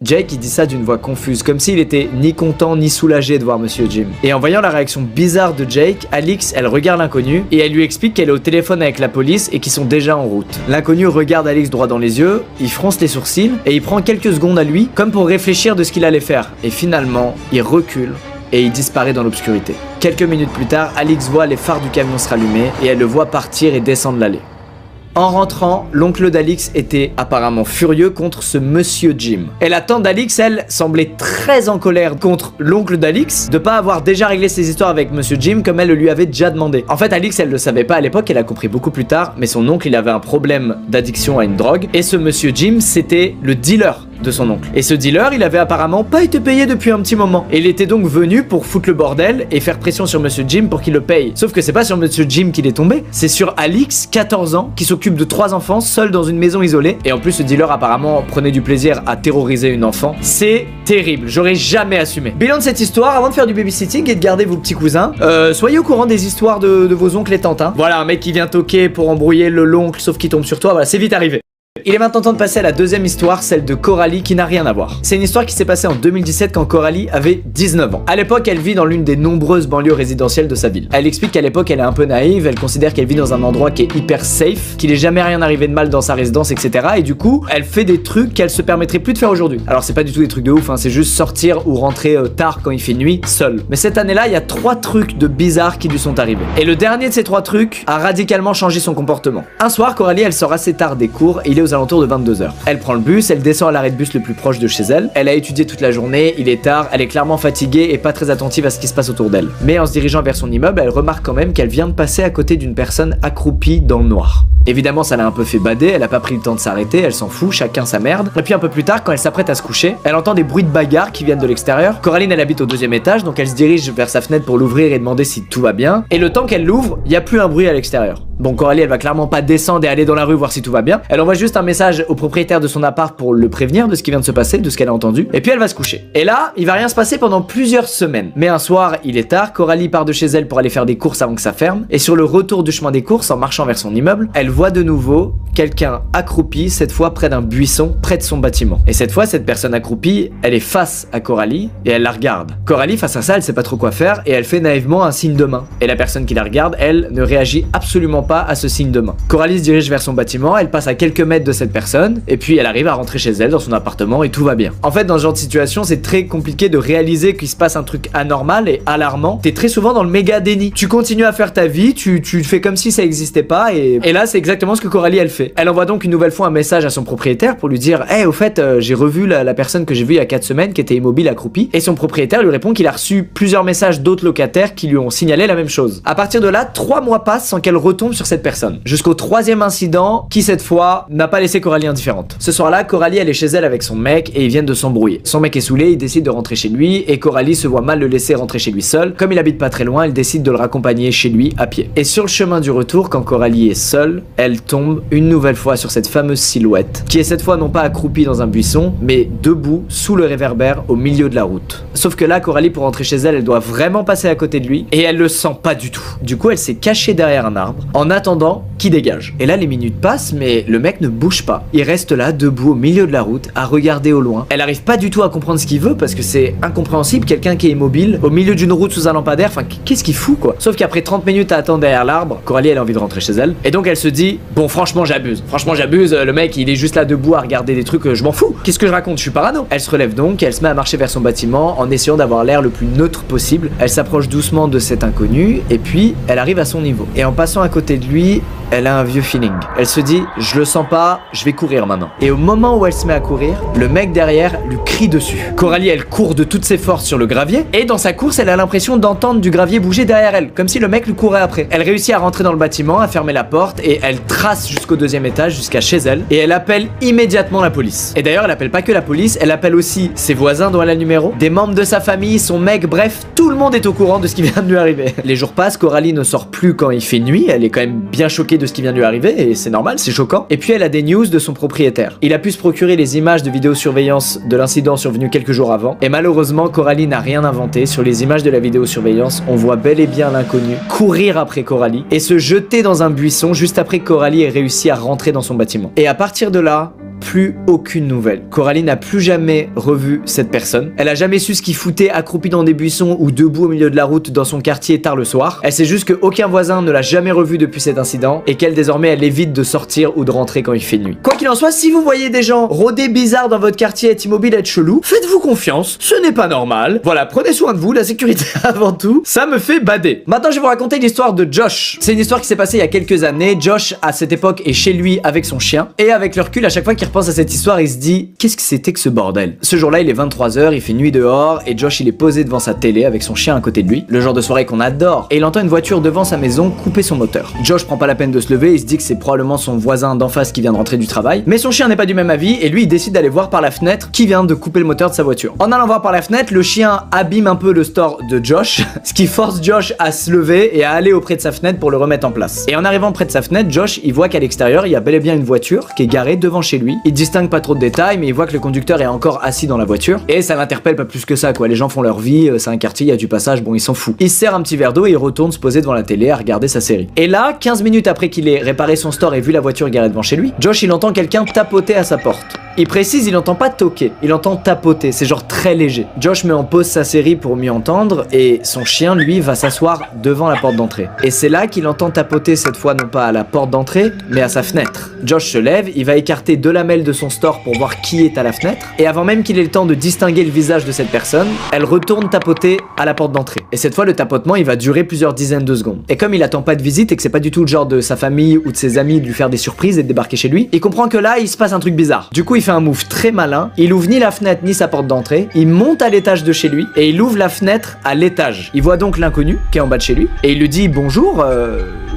Jake, il dit ça d'une voix confuse, comme s'il était ni content ni soulagé de voir Monsieur Jim. Et en voyant la réaction bizarre de Jake, Alix, elle regarde l'inconnu et elle lui explique qu'elle est au téléphone avec la police et qu'ils sont déjà en route. L'inconnu regarde Alix droit dans les yeux, il fronce les sourcils et il prend quelques secondes à lui, comme pour réfléchir de ce qu'il allait faire. Et finalement, il recule et il disparaît dans l'obscurité. Quelques minutes plus tard, Alix voit les phares du camion se rallumer et elle le voit partir et descendre l'allée. En rentrant, l'oncle d'Alix était apparemment furieux contre ce monsieur Jim. Et la tante d'Alix, elle, semblait très en colère contre l'oncle d'Alix de pas avoir déjà réglé ses histoires avec monsieur Jim comme elle le lui avait déjà demandé. En fait, Alix, elle le savait pas à l'époque, elle a compris beaucoup plus tard, mais son oncle, il avait un problème d'addiction à une drogue, et ce monsieur Jim, c'était le dealer de son oncle. Et ce dealer, il avait apparemment pas été payé depuis un petit moment. Et il était donc venu pour foutre le bordel et faire pression sur monsieur Jim pour qu'il le paye. Sauf que c'est pas sur monsieur Jim qu'il est tombé, c'est sur Alix, 14 ans, qui s'occupe de 3 enfants, seul dans une maison isolée. Et en plus, ce dealer apparemment prenait du plaisir à terroriser une enfant. C'est terrible, j'aurais jamais assumé. Bilan de cette histoire, avant de faire du babysitting et de garder vos petits cousins, soyez au courant des histoires de vos oncles et tantes. Hein. Voilà, un mec qui vient toquer pour embrouiller l'oncle, sauf qu'il tombe sur toi, voilà, c'est vite arrivé. Il est maintenant temps de passer à la deuxième histoire, celle de Coralie, qui n'a rien à voir. C'est une histoire qui s'est passée en 2017 quand Coralie avait 19 ans. À l'époque, elle vit dans l'une des nombreuses banlieues résidentielles de sa ville. Elle explique qu'à l'époque, elle est un peu naïve, elle considère qu'elle vit dans un endroit qui est hyper safe, qu'il n'est jamais rien arrivé de mal dans sa résidence, etc. Et du coup, elle fait des trucs qu'elle se permettrait plus de faire aujourd'hui. Alors c'est pas du tout des trucs de ouf, hein, c'est juste sortir ou rentrer tard quand il fait nuit, seule. Mais cette année-là, il y a 3 trucs de bizarres qui lui sont arrivés. Et le dernier de ces 3 trucs a radicalement changé son comportement. Un soir, Coralie, elle sort assez tard des cours et il est aux alentours de 22h. Elle prend le bus, elle descend à l'arrêt de bus le plus proche de chez elle. Elle a étudié toute la journée, il est tard, elle est clairement fatiguée et pas très attentive à ce qui se passe autour d'elle. Mais en se dirigeant vers son immeuble, elle remarque quand même qu'elle vient de passer à côté d'une personne accroupie dans le noir. Évidemment, ça l'a un peu fait bader, elle a pas pris le temps de s'arrêter, elle s'en fout, chacun sa merde. Et puis un peu plus tard, quand elle s'apprête à se coucher, elle entend des bruits de bagarre qui viennent de l'extérieur. Coraline, elle habite au 2e étage, donc elle se dirige vers sa fenêtre pour l'ouvrir et demander si tout va bien. Et le temps qu'elle l'ouvre, il y a plus un bruit à l'extérieur. Bon, Coralie, elle va clairement pas descendre et aller dans la rue voir si tout va bien. Elle envoie juste un message au propriétaire de son appart pour le prévenir de ce qui vient de se passer, de ce qu'elle a entendu. Et puis elle va se coucher. Et là, il va rien se passer pendant plusieurs semaines. Mais un soir, il est tard, Coralie part de chez elle pour aller faire des courses avant que ça ferme. Et sur le retour du chemin des courses, en marchant vers son immeuble, elle voit de nouveau quelqu'un accroupi, cette fois près d'un buisson, près de son bâtiment. Et cette fois, cette personne accroupie, elle est face à Coralie et elle la regarde. Coralie, face à ça, elle sait pas trop quoi faire et elle fait naïvement un signe de main. Et la personne qui la regarde, elle, ne réagit absolument pas à ce signe de main. Coralie se dirige vers son bâtiment, elle passe à quelques mètres de cette personne et puis elle arrive à rentrer chez elle dans son appartement et tout va bien. En fait, dans ce genre de situation, c'est très compliqué de réaliser qu'il se passe un truc anormal et alarmant. T'es très souvent dans le méga déni. Tu continues à faire ta vie, tu fais comme si ça existait pas et là, c'est exactement ce que Coralie, elle fait. Elle envoie donc une nouvelle fois un message à son propriétaire pour lui dire hey, au fait, j'ai revu la personne que j'ai vue il y a 4 semaines qui était immobile accroupie. Et son propriétaire lui répond qu'il a reçu plusieurs messages d'autres locataires qui lui ont signalé la même chose. À partir de là, 3 mois passent sans qu'elle retombe sur cette personne. Jusqu'au 3e incident qui, cette fois, n'a pas laissé Coralie indifférente. Ce soir-là, Coralie, elle est chez elle avec son mec et ils viennent de s'embrouiller. Son mec est saoulé, il décide de rentrer chez lui et Coralie se voit mal le laisser rentrer chez lui seul. Comme il habite pas très loin, elle décide de le raccompagner chez lui à pied. Et sur le chemin du retour, quand Coralie est seule, elle tombe une nouvelle fois sur cette fameuse silhouette, qui est cette fois non pas accroupie dans un buisson, mais debout sous le réverbère au milieu de la route. Sauf que là, Coralie, pour rentrer chez elle, elle doit vraiment passer à côté de lui, et elle le sent pas du tout. Du coup, elle s'est cachée derrière un arbre, en en attendant qu'il dégage. Et là les minutes passent mais le mec ne bouge pas. Il reste là debout au milieu de la route à regarder au loin. Elle arrive pas du tout à comprendre ce qu'il veut parce que c'est incompréhensible, quelqu'un qui est immobile au milieu d'une route sous un lampadaire, enfin qu'est-ce qu'il fout quoi. Sauf qu'après 30 minutes à attendre derrière l'arbre, Coralie elle a envie de rentrer chez elle et donc elle se dit bon franchement j'abuse, le mec il est juste là debout à regarder des trucs, je m'en fous, qu'est-ce que je raconte, je suis parano. Elle se relève donc, elle se met à marcher vers son bâtiment en essayant d'avoir l'air le plus neutre possible. Elle s'approche doucement de cet inconnu et puis elle arrive à son niveau. Et en passant à côté de lui, elle a un vieux feeling. Elle se dit je le sens pas, je vais courir maintenant. Et au moment où elle se met à courir, le mec derrière lui crie dessus. Coralie elle court de toutes ses forces sur le gravier et dans sa course elle a l'impression d'entendre du gravier bouger derrière elle, comme si le mec lui courait après. Elle réussit à rentrer dans le bâtiment, à fermer la porte et elle trace jusqu'au deuxième étage, jusqu'à chez elle et elle appelle immédiatement la police. Et d'ailleurs elle appelle pas que la police, elle appelle aussi ses voisins dont elle a le numéro, des membres de sa famille, son mec, bref, tout le monde est au courant de ce qui vient de lui arriver. Les jours passent, Coralie ne sort plus quand il fait nuit, elle est quand même bien choquée de ce qui vient de lui arriver et c'est normal, c'est choquant. Et puis elle a des news de son propriétaire. Il a pu se procurer les images de vidéosurveillance de l'incident survenu quelques jours avant et malheureusement Coralie n'a rien inventé. Sur les images de la vidéosurveillance, on voit bel et bien l'inconnu courir après Coralie et se jeter dans un buisson juste après que Coralie ait réussi à rentrer dans son bâtiment. Et à partir de là, plus aucune nouvelle. Coralie n'a plus jamais revu cette personne. Elle a jamais su ce qu'il foutait accroupi dans des buissons ou debout au milieu de la route dans son quartier tard le soir. Elle sait juste qu'aucun voisin ne l'a jamais revu depuis cet incident et qu'elle désormais elle évite de sortir ou de rentrer quand il fait nuit. Quoi qu'il en soit, si vous voyez des gens rôder bizarre dans votre quartier, être immobile, être chelou, faites-vous confiance, ce n'est pas normal. Voilà, prenez soin de vous, la sécurité avant tout, ça me fait bader. Maintenant je vais vous raconter l'histoire de Josh. C'est une histoire qui s'est passée il y a quelques années. Josh à cette époque est chez lui avec son chien et avec le recul à chaque fois qu'il repense à cette histoire il se dit qu'est-ce que c'était que ce bordel. Ce jour-là il est 23h, il fait nuit dehors et Josh il est posé devant sa télé avec son chien à côté de lui, le genre de soirée qu'on adore, et il entend une voiture devant sa maison couper son moteur. Josh prend pas la peine de se lever, il se dit que c'est probablement son voisin d'en face qui vient de rentrer du travail, mais son chien n'est pas du même avis et lui il décide d'aller voir par la fenêtre qui vient de couper le moteur de sa voiture. En allant voir par la fenêtre, le chien abîme un peu le store de Josh, ce qui force Josh à se lever et à aller auprès de sa fenêtre pour le remettre en place. Et en arrivant près de sa fenêtre, Josh il voit qu'à l'extérieur il y a bel et bien une voiture qui est garée devant chez lui. Il distingue pas trop de détails mais il voit que le conducteur est encore assis dans la voiture et ça l'interpelle pas plus que ça quoi. Les gens font leur vie, c'est un quartier, il y a du passage, bon il s'en fout. Il se sert un petit verre d'eau et il retourne se poser devant la télé à regarder sa série. Et là, 15 minutes après qu'il ait réparé son store et vu la voiture garée devant chez lui, Josh il entend quelqu'un tapoter à sa porte. Il précise, il entend pas toquer, il entend tapoter, c'est genre très léger. Josh met en pause sa série pour mieux entendre et son chien lui va s'asseoir devant la porte d'entrée. Et c'est là qu'il entend tapoter cette fois non pas à la porte d'entrée mais à sa fenêtre. Josh se lève, il va écarter 2 lamelles de son store pour voir qui est à la fenêtre et avant même qu'il ait le temps de distinguer le visage de cette personne, elle retourne tapoter à la porte d'entrée. Et cette fois le tapotement il va durer plusieurs dizaines de secondes. Et comme il attend pas de visite et que c'est pas du tout le genre de sa famille ou de ses amis de lui faire des surprises et de débarquer chez lui, il comprend que là il se passe un truc bizarre. Du coup il fait un move très malin, il ouvre ni la fenêtre ni sa porte d'entrée, il monte à l'étage de chez lui et il ouvre la fenêtre à l'étage. Il voit donc l'inconnu qui est en bas de chez lui et il lui dit bonjour,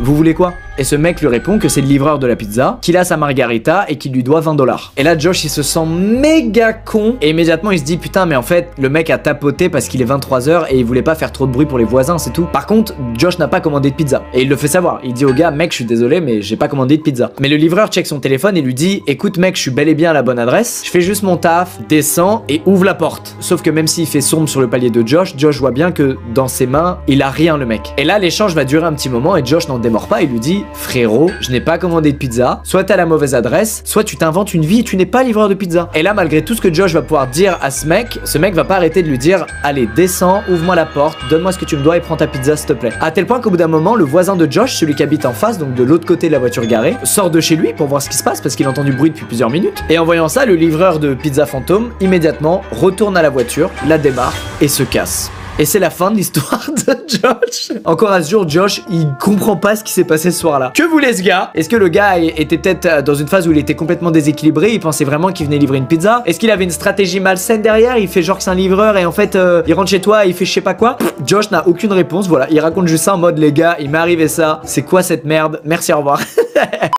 vous voulez quoi? Et ce mec lui répond que c'est le livreur de la pizza, qu'il a sa margarita et qu'il lui doit 20 $. Et là Josh il se sent méga con et immédiatement il se dit putain mais en fait le mec a tapoté parce qu'il est 23h et il voulait pas faire trop de bruit pour les voisins, c'est tout. Par contre Josh n'a pas commandé de pizza et il le fait savoir. Il dit au gars mec je suis désolé mais j'ai pas commandé de pizza. Mais le livreur check son téléphone et lui dit écoute mec je suis bel et bien à la bonne adresse, je fais juste mon taf, descends et ouvre la porte. Sauf que même s'il fait sombre sur le palier de Josh, Josh voit bien que dans ses mains il a rien le mec. Et là l'échange va durer un petit moment et Josh n'en démord pas et lui dit frérot, je n'ai pas commandé de pizza, soit t'as la mauvaise adresse, soit tu t'inventes une vie et tu n'es pas livreur de pizza. Et là, malgré tout ce que Josh va pouvoir dire à ce mec va pas arrêter de lui dire allez, descends, ouvre-moi la porte, donne-moi ce que tu me dois et prends ta pizza s'il te plaît. À tel point qu'au bout d'un moment, le voisin de Josh, celui qui habite en face, donc de l'autre côté de la voiture garée, sort de chez lui pour voir ce qui se passe parce qu'il entend du bruit depuis plusieurs minutes. Et en voyant ça, le livreur de pizza fantôme, immédiatement, retourne à la voiture, la démarre et se casse. Et c'est la fin de l'histoire de Josh. Encore à ce jour, Josh, il comprend pas ce qui s'est passé ce soir-là. Que voulait ce gars? Est-ce que le gars était peut-être dans une phase où il était complètement déséquilibré, il pensait vraiment qu'il venait livrer une pizza? Est-ce qu'il avait une stratégie malsaine derrière? Il fait genre que c'est un livreur et en fait, il rentre chez toi et il fait je sais pas quoi? Josh n'a aucune réponse, voilà. Il raconte juste ça en mode les gars, il m'est arrivé ça. C'est quoi cette merde? Merci, au revoir.